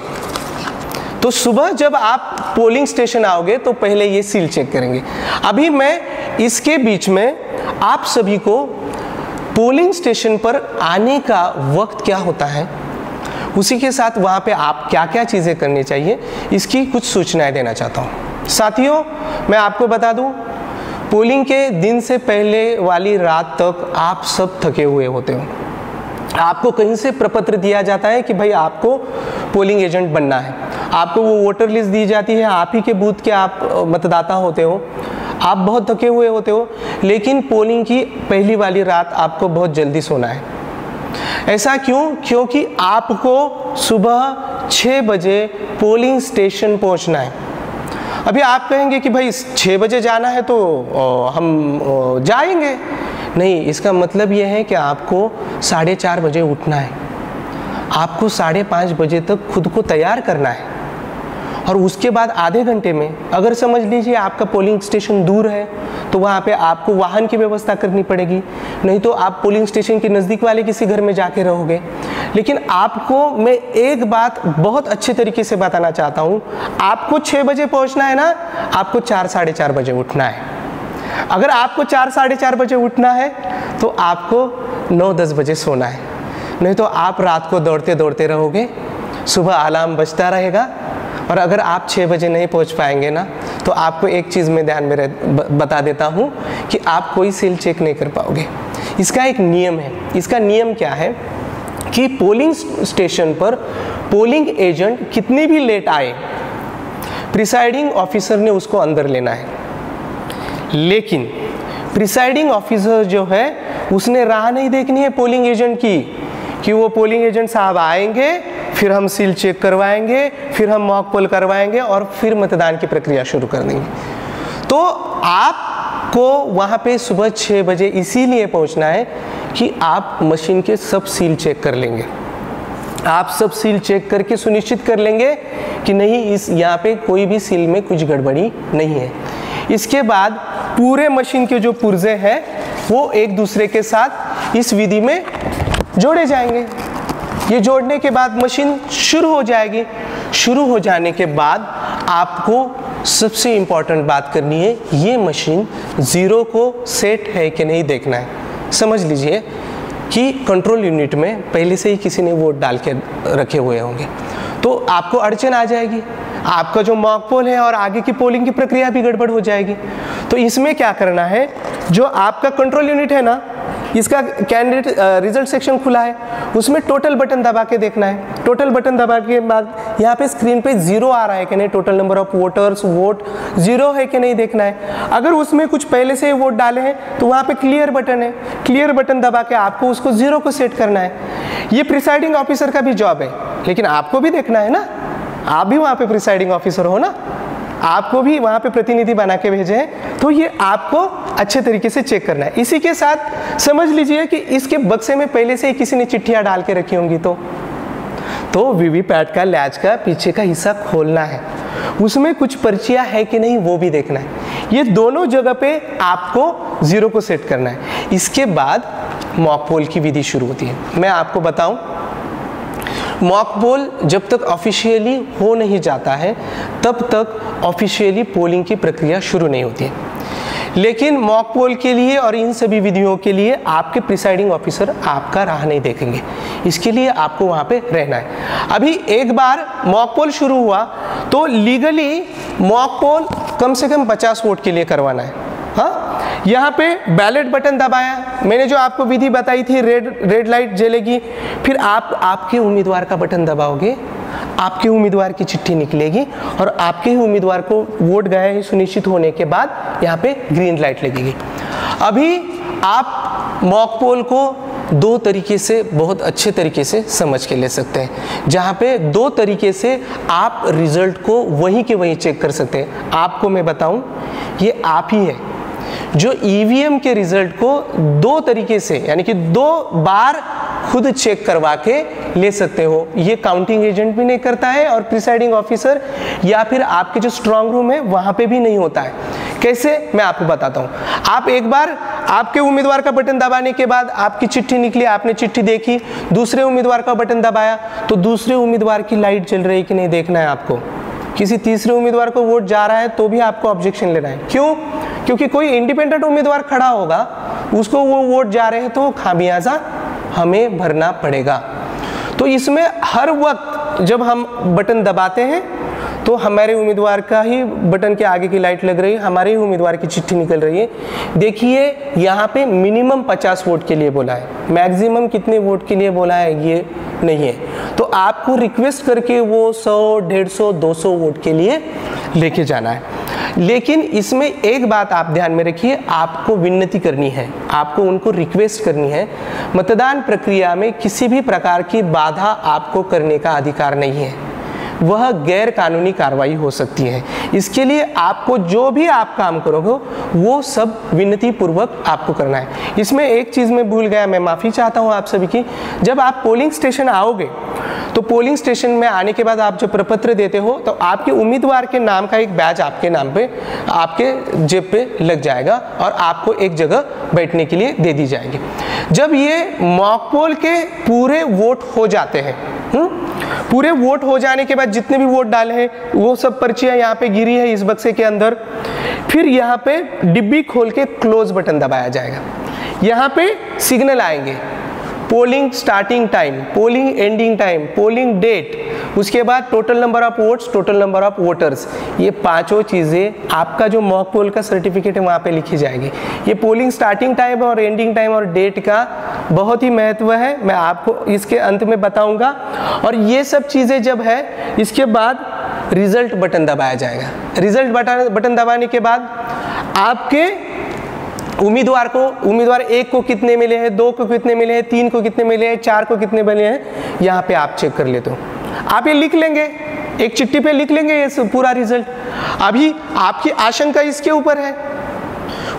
तो सुबह जब आप पोलिंग स्टेशन आओगे तो पहले ये सील चेक करेंगे। अभी मैं इसके बीच में आप सभी को पोलिंग स्टेशन पर आने का वक्त क्या होता है, उसी के साथ वहाँ पे आप क्या क्या चीज़ें करनी चाहिए, इसकी कुछ सूचनाएं देना चाहता हूँ। साथियों, मैं आपको बता दूँ, पोलिंग के दिन से पहले वाली रात तक आप सब थके हुए होते हो। आपको कहीं से प्रपत्र दिया जाता है कि भाई आपको पोलिंग एजेंट बनना है, आपको वो वोटर लिस्ट दी जाती है, आप ही के बूथ के आप मतदाता होते हो, आप बहुत थके हुए होते हो, लेकिन पोलिंग की पहली वाली रात आपको बहुत जल्दी सोना है। ऐसा क्यों? क्योंकि आपको सुबह 6 बजे पोलिंग स्टेशन पहुंचना है। अभी आप कहेंगे कि भाई 6 बजे जाना है तो हम जाएंगे। नहीं, इसका मतलब यह है कि आपको 4:30 बजे उठना है, आपको 5:30 बजे तक खुद को तैयार करना है और उसके बाद आधे घंटे में, अगर समझ लीजिए आपका पोलिंग स्टेशन दूर है तो वहाँ पे आपको वाहन की व्यवस्था करनी पड़ेगी, नहीं तो आप पोलिंग स्टेशन के नज़दीक वाले किसी घर में जाके रहोगे। लेकिन आपको मैं एक बात बहुत अच्छे तरीके से बताना चाहता हूँ, आपको 6 बजे पहुँचना है ना, आपको 4 साढ़े 4 बजे उठना है। अगर आपको 4 साढ़े 4 बजे उठना है तो आपको 9-10 बजे सोना है, नहीं तो आप रात को दौड़ते दौड़ते रहोगे, सुबह अलार्म बजता रहेगा और अगर आप 6 बजे नहीं पहुंच पाएंगे ना तो आपको एक चीज़ में ध्यान में बता देता हूं कि आप कोई सील चेक नहीं कर पाओगे। इसका एक नियम है। इसका नियम क्या है कि पोलिंग स्टेशन पर पोलिंग एजेंट कितनी भी लेट आए, प्रिसाइडिंग ऑफिसर ने उसको अंदर लेना है। लेकिन प्रिसाइडिंग ऑफिसर जो है उसने राह नहीं देखनी है पोलिंग एजेंट की कि वो पोलिंग एजेंट साहब आएंगे, फिर हम सील चेक करवाएंगे, फिर हम मॉक पोल करवाएंगे और फिर मतदान की प्रक्रिया शुरू कर देंगे। तो आपको वहाँ पे सुबह 6 बजे इसीलिए पहुँचना है कि आप मशीन के सब सील चेक कर लेंगे, आप सब सील चेक करके सुनिश्चित कर लेंगे कि नहीं, इस यहाँ पे कोई भी सील में कुछ गड़बड़ी नहीं है। इसके बाद पूरे मशीन के जो पुर्जे हैं वो एक दूसरे के साथ इस विधि में जोड़े जाएंगे। ये जोड़ने के बाद मशीन शुरू हो जाएगी। शुरू हो जाने के बाद आपको सबसे इम्पॉर्टेंट बात करनी है, ये मशीन 0 को सेट है कि नहीं देखना है। समझ लीजिए कि कंट्रोल यूनिट में पहले से ही किसी ने वोट डाल के रखे हुए होंगे तो आपको अड़चन आ जाएगी, आपका जो मॉक पोल है और आगे की पोलिंग की प्रक्रिया भी गड़बड़ हो जाएगी। तो इसमें क्या करना है, जो आपका कंट्रोल यूनिट है ना, इसका कैंडिडेट रिजल्ट सेक्शन खुला है, उसमें टोटल बटन दबा के देखना है। टोटल बटन दबा के बाद यहाँ पे स्क्रीन पे 0 आ रहा है कि नहीं, total number of voters, vote 0 है कि नहीं देखना है। अगर उसमें कुछ पहले से वोट डाले हैं तो वहाँ पे क्लियर बटन है, क्लियर बटन दबा के आपको उसको 0 को सेट करना है। ये प्रिसाइडिंग ऑफिसर का भी जॉब है, लेकिन आपको भी देखना है ना, आप भी वहाँ पे प्रिसाइडिंग ऑफिसर हो ना, आपको भी वहाँ पे प्रतिनिधि बना के भेजे हैं, तो ये आपको अच्छे तरीके से चेक करना है। इसी के साथ समझ लीजिए कि इसके बक्से में पहले से ही किसी ने चिट्ठियाँ डाल के रखी होंगी तो वीवीपैट का लैच का पीछे का हिस्सा खोलना है, उसमें कुछ पर्चियाँ है कि नहीं वो भी देखना है। ये दोनों जगह पे आपको 0 को सेट करना है। इसके बाद मॉक पोल की विधि शुरू होती है। मैं आपको बताऊं, मॉक पोल जब तक ऑफिशियली हो नहीं जाता है तब तक ऑफिशियली पोलिंग की प्रक्रिया शुरू नहीं होती है। लेकिन मॉक पोल के लिए और इन सभी विधियों के लिए आपके प्रिसाइडिंग ऑफिसर आपका राह नहीं देखेंगे, इसके लिए आपको वहाँ पे रहना है। अभी एक बार मॉक पोल शुरू हुआ तो लीगली मॉक पोल कम से कम 50 वोट के लिए करवाना है। हाँ, यहाँ पे बैलेट बटन दबाया, मैंने जो आपको विधि बताई थी, रेड लाइट जलेगी, फिर आप आपके उम्मीदवार का बटन दबाओगे, आपके उम्मीदवार की चिट्ठी निकलेगी और आपके ही उम्मीदवार को वोट गया है सुनिश्चित होने के बाद यहाँ पे ग्रीन लाइट लगेगी। अभी आप मॉक पोल को दो तरीके से बहुत अच्छे तरीके से समझ के ले सकते हैं, जहाँ पे दो तरीके से आप रिजल्ट को वहीं के वहीं चेक कर सकते हैं। आपको मैं बताऊं, ये आप ही है जो ईवीएम के रिजल्ट को दो तरीके से यानी कि 2 बार खुद चेक करवा के ले सकते हो। ये काउंटिंग एजेंट भी नहीं करता है और प्रिसाइडिंग ऑफिसर या फिर आपके जो स्ट्रांग रूम है वहाँ पे भी नहीं होता है। कैसे, मैं आपको बताता हूँ। आप एक बार आपके उम्मीदवार का बटन दबाने के बाद आपकी चिट्ठी निकली, आपने चिट्ठी देखी, दूसरे उम्मीदवार का बटन दबाया तो दूसरे उम्मीदवार की लाइट जल रही है कि नहीं देखना है आपको। किसी तीसरे उम्मीदवार को वोट जा रहा है तो भी आपको ऑब्जेक्शन लेना है। क्यों? क्योंकि कोई इंडिपेंडेंट उम्मीदवार खड़ा होगा, उसको वो वोट जा रहे हैं तो खामियाजा हमें भरना पड़ेगा। तो इसमें हर वक्त जब हम बटन दबाते हैं तो हमारे उम्मीदवार का ही बटन के आगे की लाइट लग रही है, हमारे ही उम्मीदवार की चिट्ठी निकल रही है। देखिए यहाँ पे मिनिमम 50 वोट के लिए बोला है, मैक्सिमम कितने वोट के लिए बोला है ये नहीं है। तो आपको रिक्वेस्ट करके वो 100, 150, 200 वोट के लिए लेके जाना है। लेकिन इसमें एक बात आप ध्यान में रखिए, आपको विनती करनी है, आपको उनको रिक्वेस्ट करनी है। मतदान प्रक्रिया में किसी भी प्रकार की बाधा आपको करने का अधिकार नहीं है, वह गैर कानूनी कार्रवाई हो सकती है। इसके लिए आपको जो भी आप काम करोगे वो सब विनती पूर्वक आपको करना है। इसमें एक चीज़ मैं भूल गया, मैं माफ़ी चाहता हूँ आप सभी की। जब आप पोलिंग स्टेशन आओगे तो पोलिंग स्टेशन में आने के बाद आप जो प्रपत्र देते हो तो आपके उम्मीदवार के नाम का एक बैज आपके नाम पे आपके जेब पे लग जाएगा और आपको एक जगह बैठने के लिए दे दी जाएगी। जब ये मॉक पोल के पूरे वोट हो जाते हैं, पूरे वोट हो जाने के बाद जितने भी वोट डाले हैं वो सब पर्चियां यहाँ पे गिरी है इस बक्से के अंदर, फिर यहाँ पे डिब्बी खोल के क्लोज बटन दबाया जाएगा। यहाँ पे सिग्नल आएंगे, polling starting time, polling ending time, polling date, उसके बाद total number of votes, total number of voters. ये पांचों चीज़ें आपका जो मॉक पोल का सर्टिफिकेट है वहाँ पे लिखी जाएगी। ये पोलिंग स्टार्टिंग टाइम और एंडिंग टाइम और डेट का बहुत ही महत्व है, मैं आपको इसके अंत में बताऊंगा। और ये सब चीज़ें जब है इसके बाद रिजल्ट बटन दबाया जाएगा। रिजल्ट बटन दबाने के बाद आपके उम्मीदवार को, उम्मीदवार 1 को कितने मिले हैं, 2 को कितने मिले हैं, 3 को कितने मिले हैं, 4 को कितने मिले हैं, यहाँ पे आप चेक कर लेते हो। आप ये लिख लेंगे, एक चिट्ठी पे लिख लेंगे ये पूरा रिजल्ट। अभी आपकी आशंका इसके ऊपर है।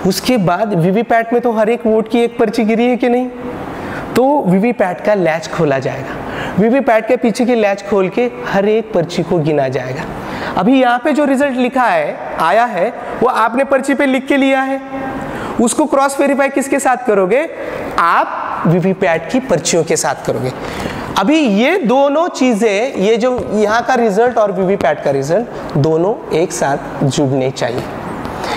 उसके बाद वीवीपैट में तो हर एक वोट की एक पर्ची गिरी है कि नहीं, तो वीवीपैट का लैच खोला जाएगा। वीवीपैट के पीछे की लैच खोल के हर एक पर्ची को गिना जाएगा। अभी यहाँ पे जो रिजल्ट लिखा है, आया है, वो आपने पर्ची पे लिख के लिया है। उसको क्रॉस वेरीफाई किसके साथ करोगे? आप वीवीपैट की पर्चियों के साथ करोगे। अभी ये दोनों चीजें, ये जो यहाँ का रिजल्ट और वीवीपैट का रिजल्ट, दोनों एक साथ जुड़ने चाहिए।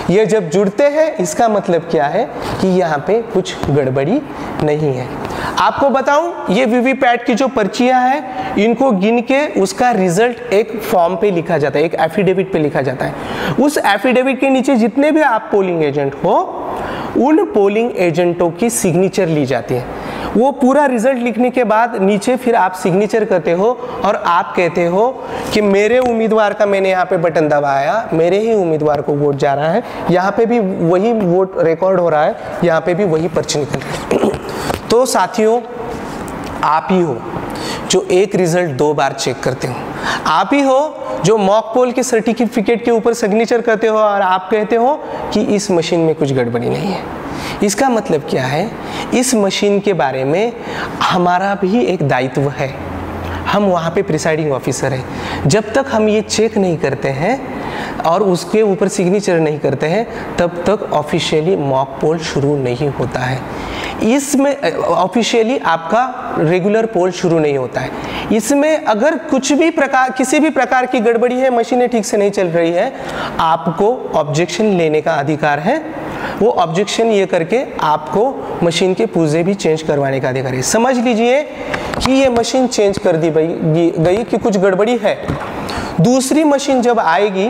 ये जब जुड़ते हैं इसका मतलब क्या है कि यहाँ पे कुछ गड़बड़ी नहीं है। आपको बताऊं, ये वीवीपैट की जो पर्चियां हैं इनको गिन के उसका रिजल्ट एक फॉर्म पे लिखा जाता है, एक एफिडेविट पे लिखा जाता है। उस एफिडेविट के नीचे जितने भी आप पोलिंग एजेंट हो, उन पोलिंग एजेंटों की सिग्नेचर ली जाती है। वो पूरा रिजल्ट लिखने के बाद नीचे फिर आप सिग्नेचर करते हो और आप कहते हो कि मेरे उम्मीदवार का मैंने यहाँ पे बटन दबाया, मेरे ही उम्मीदवार को वोट जा रहा है, यहाँ पे भी वही वोट रिकॉर्ड हो रहा है, यहाँ पे भी वही पर्ची निकल रही है। तो साथियों, आप ही हो जो एक रिजल्ट 2 बार चेक करते हो, आप ही हो जो मॉक पोल के सर्टिफिकेट के ऊपर सिग्नेचर करते हो और आप कहते हो कि इस मशीन में कुछ गड़बड़ी नहीं है। इसका मतलब क्या है? इस मशीन के बारे में हमारा भी एक दायित्व है। हम वहाँ पे प्रिसाइडिंग ऑफिसर हैं। जब तक हम ये चेक नहीं करते हैं और उसके ऊपर सिग्नेचर नहीं करते हैं, तब तक ऑफिशियली मॉक पोल शुरू नहीं होता है। इसमें ऑफिशियली आपका रेगुलर पोल शुरू नहीं होता है। इसमें अगर किसी भी प्रकार की गड़बड़ी है, मशीनें ठीक से नहीं चल रही है, आपको ऑब्जेक्शन लेने का अधिकार है। वो ऑब्जेक्शन ये करके आपको मशीन के पुर्जे भी चेंज करवाने का अधिकार है। समझ लीजिए कि ये मशीन चेंज कर दी गई कि कुछ गड़बड़ी है। दूसरी मशीन जब आएगी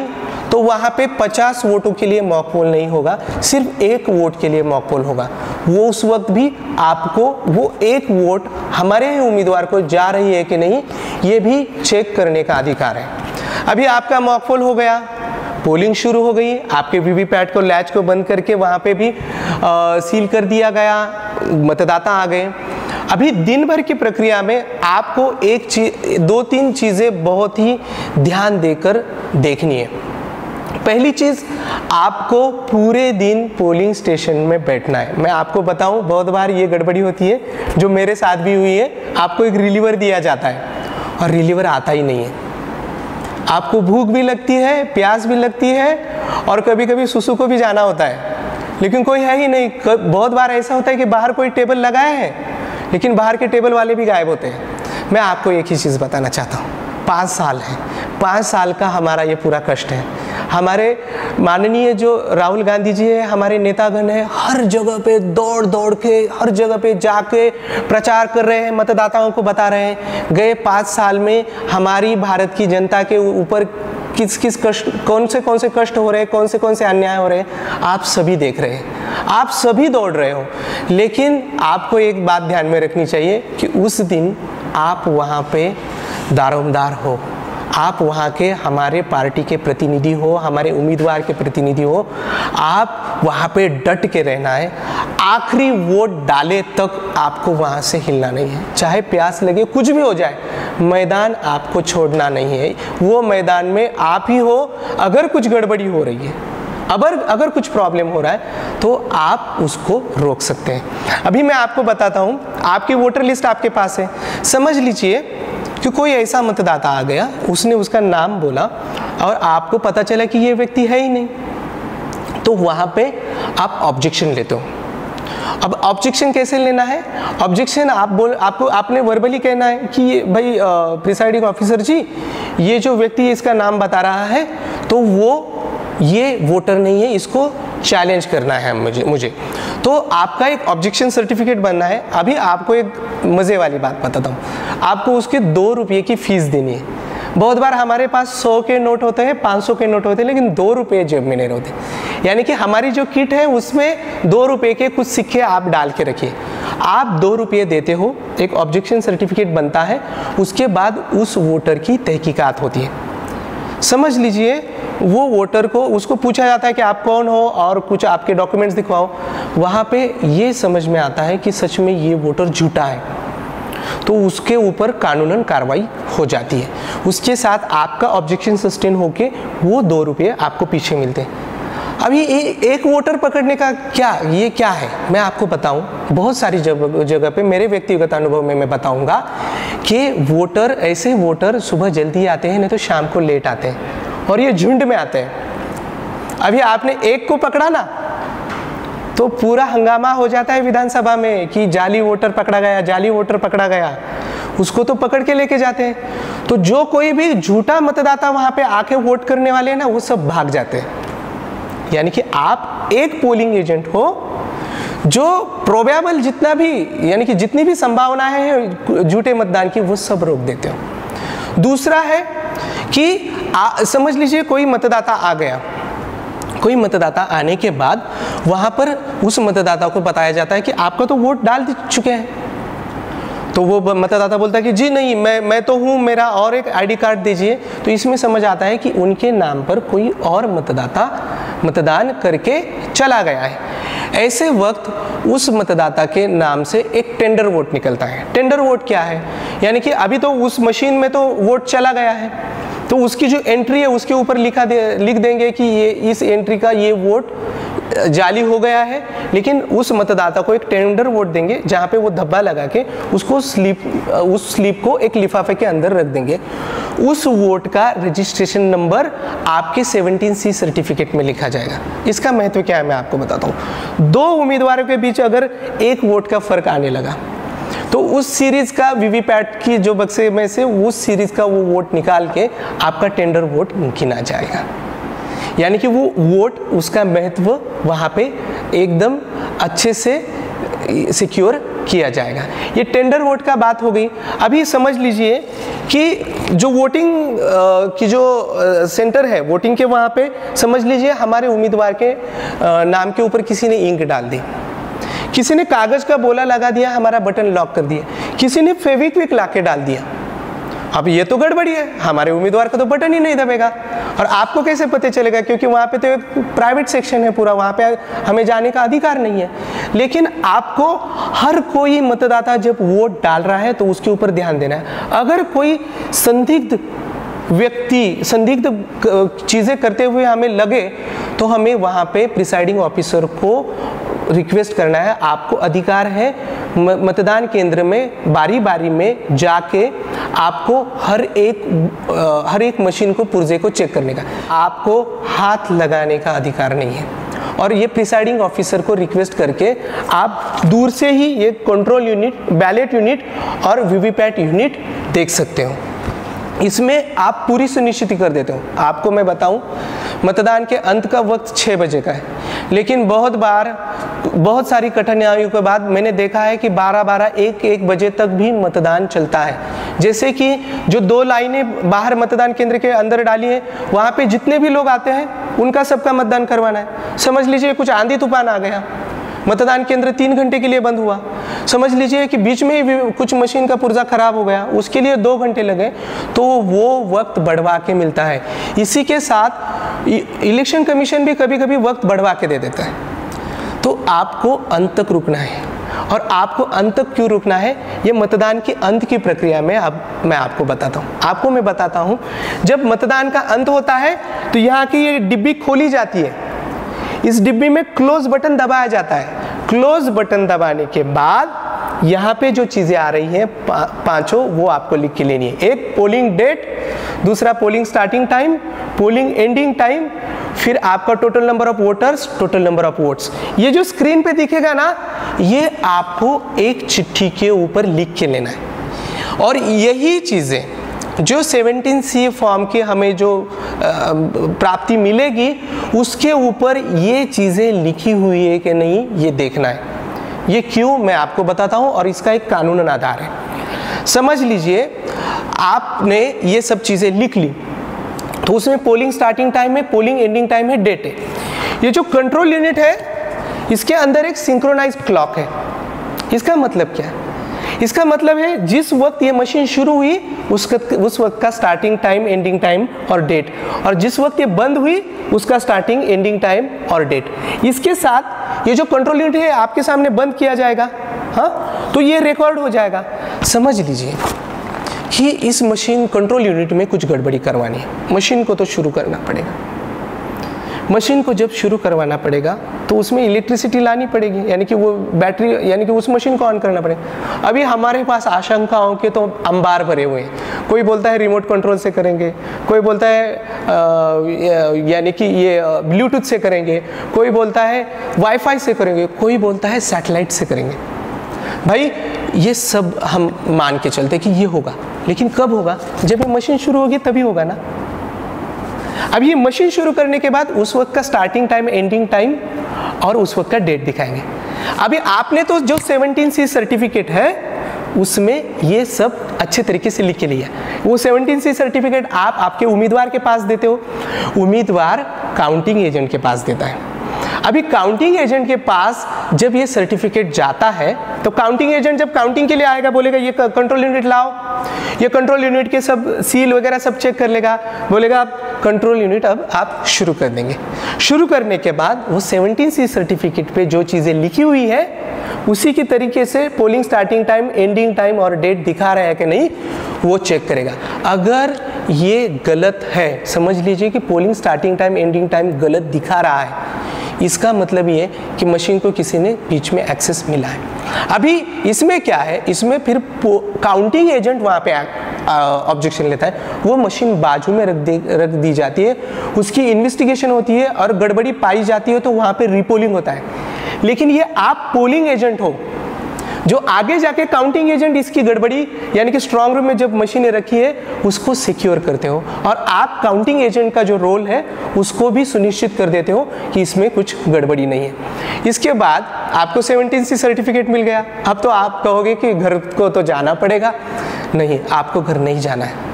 तो वहाँ पे 50 वोटों के लिए मॉक पोल नहीं होगा, सिर्फ 1 वोट के लिए मॉक पोल होगा। वो उस वक्त भी आपको वो 1 वोट हमारे ही उम्मीदवार को जा रही है कि नहीं, ये भी चेक करने का अधिकार है। अभी आपका मॉक पोल हो गया, पोलिंग शुरू हो गई, आपके वीवीपैट को लैच को बंद करके वहाँ पे भी सील कर दिया गया, मतदाता आ गए। अभी दिन भर की प्रक्रिया में आपको 2-3 चीज़ें बहुत ही ध्यान देकर देखनी है। पहली चीज़, आपको पूरे दिन पोलिंग स्टेशन में बैठना है। मैं आपको बताऊं, बहुत बार ये गड़बड़ी होती है, जो मेरे साथ भी हुई है। आपको एक रिलीवर दिया जाता है और रिलीवर आता ही नहीं है। आपको भूख भी लगती है, प्यास भी लगती है और कभी कभी सुसु को भी जाना होता है, लेकिन कोई है ही नहीं। बहुत बार ऐसा होता है कि बाहर कोई टेबल लगाए है, लेकिन बाहर के टेबल वाले भी गायब होते हैं। मैं आपको एक ही चीज़ बताना चाहता हूँ, 5 साल है, 5 साल का हमारा ये पूरा कष्ट है। हमारे माननीय जो राहुल गांधी जी है, हमारे नेतागण है, हर जगह पे दौड़ दौड़ के, हर जगह पे जाके प्रचार कर रहे हैं, मतदाताओं को बता रहे हैं गए 5 साल में हमारी भारत की जनता के ऊपर किस किस कष्ट, कौन से कष्ट हो रहे हैं, कौन से अन्याय हो रहे हैं, आप सभी देख रहे हैं, आप सभी दौड़ रहे हो। लेकिन आपको एक बात ध्यान में रखनी चाहिए कि उस दिन आप वहाँ पे दारोमदार हो, आप वहाँ के हमारे पार्टी के प्रतिनिधि हो, हमारे उम्मीदवार के प्रतिनिधि हो। आप वहाँ पे डट के रहना है, आखिरी वोट डाले तक आपको वहाँ से हिलना नहीं है, चाहे प्यास लगे, कुछ भी हो जाए, मैदान आपको छोड़ना नहीं है। वो मैदान में आप ही हो। अगर कुछ गड़बड़ी हो रही है, अगर कुछ प्रॉब्लम हो रहा है तो आप उसको रोक सकते हैं। अभी मैं आपको बताता हूँ, आपकी वोटर लिस्ट आपके पास है। समझ लीजिए कि कोई ऐसा मतदाता आ गया, उसने उसका नाम बोला और आपको पता चला कि ये व्यक्ति है ही नहीं, तो वहाँ पे आप ऑब्जेक्शन लेते हो। अब ऑब्जेक्शन कैसे लेना है? ऑब्जेक्शन आपने वर्बली कहना है कि ये भाई प्रिसाइडिंग ऑफिसर जी, ये जो व्यक्ति है इसका नाम बता रहा है, तो वो ये वोटर नहीं है, इसको चैलेंज करना है मुझे। तो आपका एक ऑब्जेक्शन सर्टिफिकेट बनना है। अभी आपको एक मज़े वाली बात बताता हूँ, आपको उसके 2 रुपये की फीस देनी है। बहुत बार हमारे पास 100 के नोट होते हैं, 500 के नोट होते हैं, लेकिन 2 रुपये जेब में नहीं होते। यानी कि हमारी जो किट है उसमें 2 रुपये के कुछ सिक्के आप डाल के रखिए। आप 2 रुपये देते हो, एक ऑब्जेक्शन सर्टिफिकेट बनता है, उसके बाद उस वोटर की तहकीकात होती है। समझ लीजिए वो वोटर को, उसको पूछा जाता है कि आप कौन हो और कुछ आपके डॉक्यूमेंट्स दिखवाओ। वहाँ पे ये समझ में आता है कि सच में ये वोटर झूठा है, तो उसके ऊपर कानूनन कार्रवाई हो जाती है। उसके साथ आपका ऑब्जेक्शन सस्टेन होके वो 2 रुपये आपको पीछे मिलते हैं। अभी एक वोटर पकड़ने का क्या है, मैं आपको बताऊं, बहुत सारी जगह पे मेरे व्यक्तिगत अनुभव में मैं बताऊंगा कि ऐसे वोटर सुबह जल्दी आते हैं, नहीं तो शाम को लेट आते हैं, और ये झुंड में आते हैं। अभी आपने एक को पकड़ा ना, तो पूरा हंगामा हो जाता है विधानसभा में कि जाली वोटर पकड़ा गया। उसको तो पकड़ के लेके जाते हैं। तो जो कोई भी झूठा मतदाता वहां पे आके वोट करने वाले हैं ना, वो सब भाग जाते हैं। यानी कि आप एक पोलिंग एजेंट हो जो प्रोबेबल जितना भी, यानी कि जितनी भी संभावनाएं हैं झूठे मतदान की, वो सब रोक देते हो। दूसरा है कि समझ लीजिए कोई मतदाता आ गया, कोई मतदाता आने के बाद वहां पर उस मतदाता को बताया जाता है कि आपका तो वोट डाल चुके हैं। तो वो मतदाता बोलता है कि जी नहीं, मैं तो हूँ, मेरा और एक आईडी कार्ड दीजिए। तो इसमें समझ आता है कि उनके नाम पर कोई और मतदाता मतदान करके चला गया है। ऐसे वक्त उस मतदाता के नाम से एक टेंडर वोट निकलता है। टेंडर वोट क्या है? यानी कि अभी तो उस मशीन में तो वोट चला गया है, तो उसकी जो एंट्री है उसके ऊपर लिख देंगे कि ये इस एंट्री का ये वोट जाली हो गया है, लेकिन उस मतदाता को एक टेंडर वोट देंगे जहाँ पे वो धब्बा लगा के उस स्लिप को एक लिफाफे के अंदर रख देंगे। उस वोट का रजिस्ट्रेशन नंबर आपके 17C सर्टिफिकेट में लिखा जाएगा। इसका महत्व क्या है मैं आपको बताता हूँ। 2 उम्मीदवारों के बीच अगर 1 वोट का फर्क आने लगा, तो उस सीरीज का वीवीपैट की जो बक्से में से उस सीरीज का वो वोट निकाल के आपका टेंडर वोट गिना जाएगा। यानी कि वो वोट, उसका महत्व वहाँ पे एकदम अच्छे से सिक्योर किया जाएगा। ये टेंडर वोट का बात हो गई। अभी समझ लीजिए कि जो वोटिंग की जो सेंटर है वोटिंग के, वहाँ पे समझ लीजिए हमारे उम्मीदवार के नाम के ऊपर किसी ने इंक डाल दी, किसी ने कागज़ का बोला लगा दिया, हमारा बटन लॉक कर दिया, किसी ने फेविक्विक ला के डाल दिया। अब ये तो गड़बड़ी है, हमारे उम्मीदवार का तो बटन ही नहीं दबेगा। और आपको कैसे पता चलेगा? क्योंकि वहाँ पे तो एक प्राइवेट सेक्शन है पूरा, वहाँ पे हमें जाने का अधिकार नहीं है। लेकिन आपको हर कोई मतदाता जब वोट डाल रहा है तो उसके ऊपर ध्यान देना है। अगर कोई संदिग्ध व्यक्ति संदिग्ध चीज़ें करते हुए हमें लगे तो हमें वहाँ पे प्रिसाइडिंग ऑफिसर को रिक्वेस्ट करना है। आपको अधिकार है मतदान केंद्र में बारी बारी में जाके आपको हर एक मशीन को पुर्जे को चेक करने का, आपको हाथ लगाने का अधिकार नहीं है। और ये प्रिसाइडिंग ऑफिसर को रिक्वेस्ट करके आप दूर से ही ये कंट्रोल यूनिट, बैलेट यूनिट और वीवीपैट यूनिट देख सकते हो। इसमें आप पूरी सुनिश्चित कर देते हो। आपको मैं बताऊं, मतदान के अंत का वक्त 6 बजे का है, लेकिन बहुत बार बहुत सारी कठिनाइयों के बाद मैंने देखा है कि 12-12, 1-1 बजे तक भी मतदान चलता है। जैसे कि जो 2 लाइनें बाहर मतदान केंद्र के अंदर डाली हैं, वहाँ पे जितने भी लोग आते हैं उनका सबका मतदान करवाना है। समझ लीजिए कुछ आंधी तूफान आ गया, मतदान केंद्र 3 घंटे के लिए बंद हुआ। समझ लीजिए कि बीच में ही कुछ मशीन का पुर्जा खराब हो गया, उसके लिए 2 घंटे लगे, तो वो वक्त बढ़वा के मिलता है। इसी के साथ इलेक्शन कमीशन भी कभी कभी वक्त बढ़वा के दे देता है। तो आपको अंत तक रुकना है। और आपको अंत तक क्यों रुकना है, ये मतदान के अंत की प्रक्रिया में अब मैं आपको बताता हूँ। आपको मैं बताता हूँ, जब मतदान का अंत होता है तो यहाँ की ये डिब्बी खोली जाती है। इस डिब्बी में क्लोज बटन दबाया जाता है। क्लोज बटन दबाने के बाद यहाँ पे जो चीज़ें आ रही हैं पांचों, वो आपको लिख के लेनी है। एक पोलिंग डेट, दूसरा polling starting time, polling ending time, फिर आपका total number of voters, total number of votes. ये जो स्क्रीन पे दिखेगा ना, ये आपको एक चिट्ठी के ऊपर लिख के लेना है। और यही चीज़ें जो 17C फॉर्म के हमें जो प्राप्ति मिलेगी, उसके ऊपर ये चीज़ें लिखी हुई है कि नहीं, ये देखना है। ये क्यों, मैं आपको बताता हूँ, और इसका एक कानूनन आधार है। समझ लीजिए आपने ये सब चीज़ें लिख ली, तो उसमें पोलिंग स्टार्टिंग टाइम है, पोलिंग एंडिंग टाइम है, डेट है। ये जो कंट्रोल यूनिट है, इसके अंदर एक सिंक्रोनाइज्ड क्लॉक है। इसका मतलब क्या है? इसका मतलब है जिस वक्त ये मशीन शुरू हुई उस वक्त का स्टार्टिंग टाइम, एंडिंग टाइम और डेट, और जिस वक्त ये बंद हुई उसका स्टार्टिंग, एंडिंग टाइम और डेट। इसके साथ ये जो कंट्रोल यूनिट है आपके सामने बंद किया जाएगा, हाँ, तो ये रिकॉर्ड हो जाएगा। समझ लीजिए कि इस मशीन कंट्रोल यूनिट में कुछ गड़बड़ी करवानी है। मशीन को तो शुरू करना पड़ेगा। मशीन को जब शुरू करवाना पड़ेगा तो उसमें इलेक्ट्रिसिटी लानी पड़ेगी, यानी कि वो बैटरी, यानी कि उस मशीन को ऑन करना पड़ेगा। अभी हमारे पास आशंकाओं के तो अंबार भरे हुए हैं। कोई बोलता है रिमोट कंट्रोल से करेंगे, कोई बोलता है यानी कि ये ब्लूटूथ से करेंगे, कोई बोलता है वाईफाई से करेंगे, कोई बोलता है सैटेलाइट से करेंगे। भाई ये सब हम मान के चलते कि ये होगा, लेकिन कब होगा? जब ये मशीन शुरू होगी तभी होगा ना। अब ये मशीन शुरू करने के बाद उस वक्त का स्टार्टिंग टाइम, एंडिंग टाइम और उस वक्त का डेट दिखाएंगे। अभी आपने तो जो 17C सर्टिफिकेट है उसमें ये सब अच्छे तरीके से लिख के लिया। वो 17C सर्टिफिकेट आप आपके उम्मीदवार के पास देते हो, उम्मीदवार काउंटिंग एजेंट के पास देता है। अभी काउंटिंग एजेंट के पास जब ये सर्टिफिकेट जाता है तो काउंटिंग एजेंट जब काउंटिंग के लिए आएगा, बोलेगा ये कंट्रोल यूनिट लाओ, ये कंट्रोल यूनिट के सब सील वगैरह सब चेक कर लेगा, बोलेगा आप कंट्रोल यूनिट अब आप शुरू कर देंगे। शुरू करने के बाद वो 17C सर्टिफिकेट पे जो चीज़ें लिखी हुई है उसी की तरीके से polling starting time, ending time और डेट दिखा रहा है कि नहीं, वो चेक करेगा। अगर ये गलत है, समझ लीजिए कि polling starting time, ending time गलत दिखा रहा है, इसका मतलब ये कि मशीन को किसी ने बीच में एक्सेस मिला है। अभी इसमें क्या है, इसमें फिर काउंटिंग एजेंट वहाँ पे ऑब्जेक्शन लेता है, वो मशीन बाजू में रख दी जाती है, उसकी इन्वेस्टिगेशन होती है और गड़बड़ी पाई जाती है तो वहाँ पे रिपोलिंग होता है। लेकिन ये आप पोलिंग एजेंट हो, जो आगे जाके काउंटिंग एजेंट इसकी गड़बड़ी यानी कि स्ट्रांग रूम में जब मशीनें रखी है उसको सिक्योर करते हो, और आप काउंटिंग एजेंट का जो रोल है उसको भी सुनिश्चित कर देते हो कि इसमें कुछ गड़बड़ी नहीं है। इसके बाद आपको 17C सर्टिफिकेट मिल गया। अब तो आप कहोगे कि घर को तो जाना पड़ेगा, नहीं, आपको घर नहीं जाना है।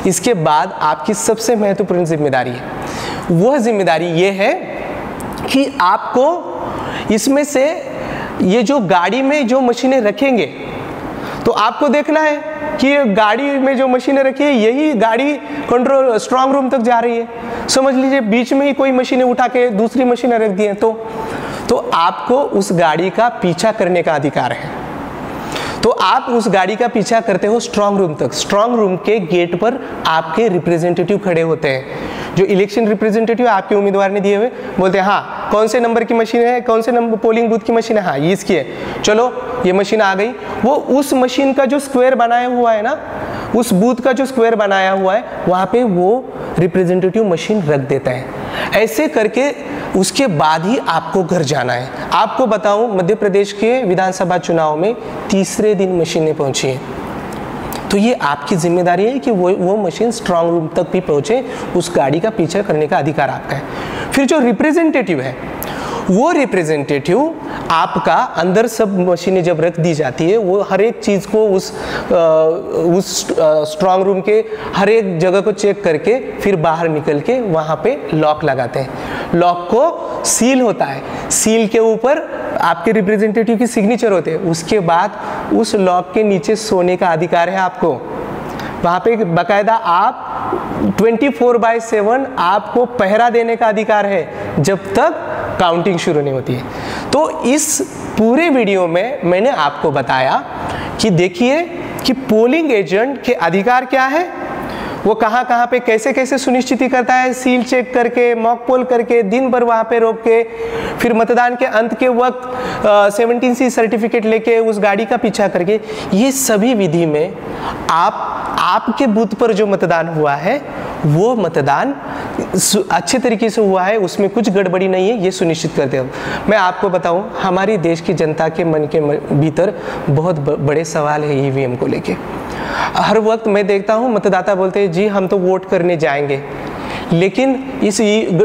इसके बाद आपकी सबसे महत्वपूर्ण जिम्मेदारी है, वह जिम्मेदारी ये है कि आपको इसमें से ये जो गाड़ी में जो मशीनें रखेंगे, तो आपको देखना है कि ये गाड़ी में जो मशीनें रखी है यही गाड़ी कंट्रोल स्ट्रांग रूम तक जा रही है। समझ लीजिए बीच में ही कोई मशीनें उठा के दूसरी मशीनें रख दी हैं, तो आपको उस गाड़ी का पीछा करने का अधिकार है। तो आप उस गाड़ी का पीछा करते हो स्ट्रांग रूम तक। स्ट्रांग रूम के गेट पर आपके रिप्रेजेंटेटिव खड़े होते हैं, जो इलेक्शन रिप्रेजेंटेटिव आपके उम्मीदवार ने दिए हुए, बोलते हैं हाँ कौन से नंबर की मशीन है, कौन से नंबर पोलिंग बूथ की मशीन है, हाँ ये इसकी है, चलो ये मशीन आ गई। वो उस मशीन का जो स्क्वायर बनाया हुआ है ना, उस बूथ का जो स्क्वायर बनाया हुआ है वहाँ पे वो रिप्रेजेंटेटिव मशीन रख देता है। ऐसे करके उसके बाद ही आपको घर जाना है। आपको बताऊं, मध्य प्रदेश के विधानसभा चुनाव में तीसरे दिन मशीनें पहुंची हैं, तो ये आपकी जिम्मेदारी है कि वो मशीन स्ट्रांग रूम तक भी पहुंचे, उस गाड़ी का पीछा करने का अधिकार आपका है। फिर जो रिप्रेजेंटेटिव है, वो रिप्रेजेंटेटिव आपका अंदर सब मशीनें जब रख दी जाती है, वो हर एक चीज़ को उस स्ट्रांग रूम के हर एक जगह को चेक करके फिर बाहर निकल के वहाँ पे लॉक लगाते हैं। लॉक को सील होता है, सील के ऊपर आपके रिप्रेजेंटेटिव की सिग्नेचर होते हैं। उसके बाद उस लॉक के नीचे सोने का अधिकार है आपको। वहाँ पे बाकायदा आप 24/7 आपको पहरा देने का अधिकार है जब तक काउंटिंग शुरू नहीं होती है। तो इस पूरे वीडियो में मैंने आपको बताया कि देखिए कि पोलिंग एजेंट के अधिकार क्या है, वो कहाँ पे कैसे कैसे सुनिश्चित करता है, सील चेक करके, मॉक पोल करके, दिन भर वहाँ पे रोक के, फिर मतदान के अंत के वक्त 17C सर्टिफिकेट लेके उस गाड़ी का पीछा करके। ये सभी विधि में आपके बूथ पर जो मतदान हुआ है वो मतदान अच्छे तरीके से हुआ है, उसमें कुछ गड़बड़ी नहीं है, ये सुनिश्चित करते हो। मैं आपको बताऊं, हमारी देश की जनता के मन के भीतर बहुत बड़े सवाल है ईवीएम को लेके। हर वक्त मैं देखता हूं मतदाता बोलते हैं जी हम तो वोट करने जाएंगे, लेकिन इस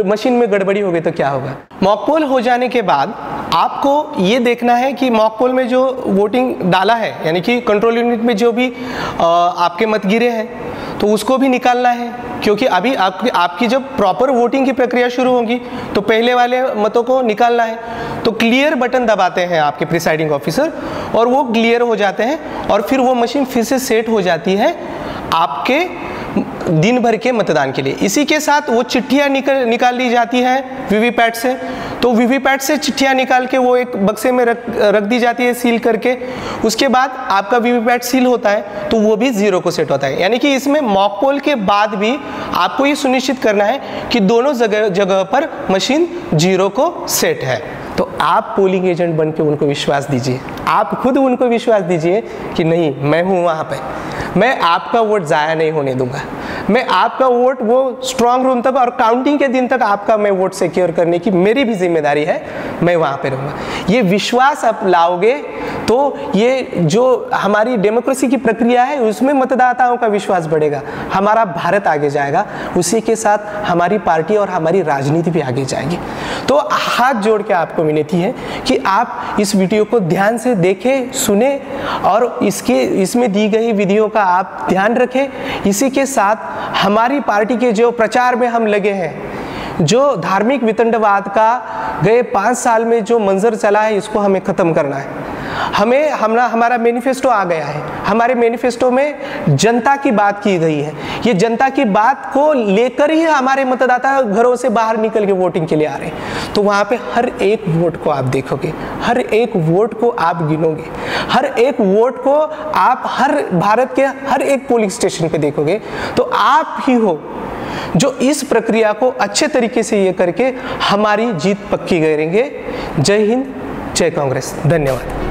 मशीन में गड़बड़ी हो गई तो क्या होगा। मॉक पोल हो जाने के बाद आपको ये देखना है कि मॉक पोल में जो वोटिंग डाला है, यानी कि कंट्रोल यूनिट में जो भी आपके मत गिरे हैं, तो उसको भी निकालना है, क्योंकि अभी आपकी जब प्रॉपर वोटिंग की प्रक्रिया शुरू होगी तो पहले वाले मतों को निकालना है। तो क्लियर बटन दबाते हैं आपके प्रिसाइडिंग ऑफिसर और वो क्लियर हो जाते हैं, और फिर वो मशीन फिर से सेट हो जाती है आपके दिन भर के मतदान के लिए। इसी के साथ वो चिट्ठियाँ निकाल ली जाती हैं वीवीपैट से। तो वीवीपैट से चिट्ठियाँ निकाल के वो एक बक्से में रख दी जाती है सील करके। उसके बाद आपका वीवीपैट सील होता है तो वो भी 0 को सेट होता है। यानी कि इसमें मॉक पोल के बाद भी आपको ये सुनिश्चित करना है कि दोनों जगह पर मशीन 0 को सेट है। तो आप पोलिंग एजेंट बन के उनको विश्वास दीजिए, आप खुद उनको विश्वास दीजिए कि नहीं मैं हूँ वहाँ पे, मैं आपका वोट ज़ाया नहीं होने दूंगा, मैं आपका वोट वो स्ट्रांग रूम तक और काउंटिंग के दिन तक आपका मैं वोट सिक्योर करने की मेरी भी जिम्मेदारी है, मैं वहाँ पे रहूँगा। ये विश्वास आप लाओगे तो ये जो हमारी डेमोक्रेसी की प्रक्रिया है उसमें मतदाताओं का विश्वास बढ़ेगा, हमारा भारत आगे जाएगा, उसी के साथ हमारी पार्टी और हमारी राजनीति भी आगे जाएगी। तो हाथ जोड़ के आपको विनती है कि आप इस वीडियो को ध्यान से देखें, सुने और इसमें दी गई विधियों का आप ध्यान रखें। इसी के साथ हमारी पार्टी के जो प्रचार में हम लगे हैं, जो धार्मिक वितंडवाद का गए 5 साल में जो मंजर चला है, इसको हमें ख़त्म करना है। हमारा मैनिफेस्टो आ गया है, हमारे मैनिफेस्टो में जनता की बात की गई है। ये जनता की बात को लेकर ही हमारे मतदाता घरों से बाहर निकल के वोटिंग के लिए आ रहे हैं। तो वहाँ पे हर एक वोट को आप देखोगे, हर एक वोट को आप गिनोगे, हर एक वोट को आप हर भारत के हर एक पोलिंग स्टेशन पे देखोगे, तो आप ही हो जो इस प्रक्रिया को अच्छे तरीके से ये करके हमारी जीत पक्की करेंगे। जय हिंद, जय कांग्रेस, धन्यवाद।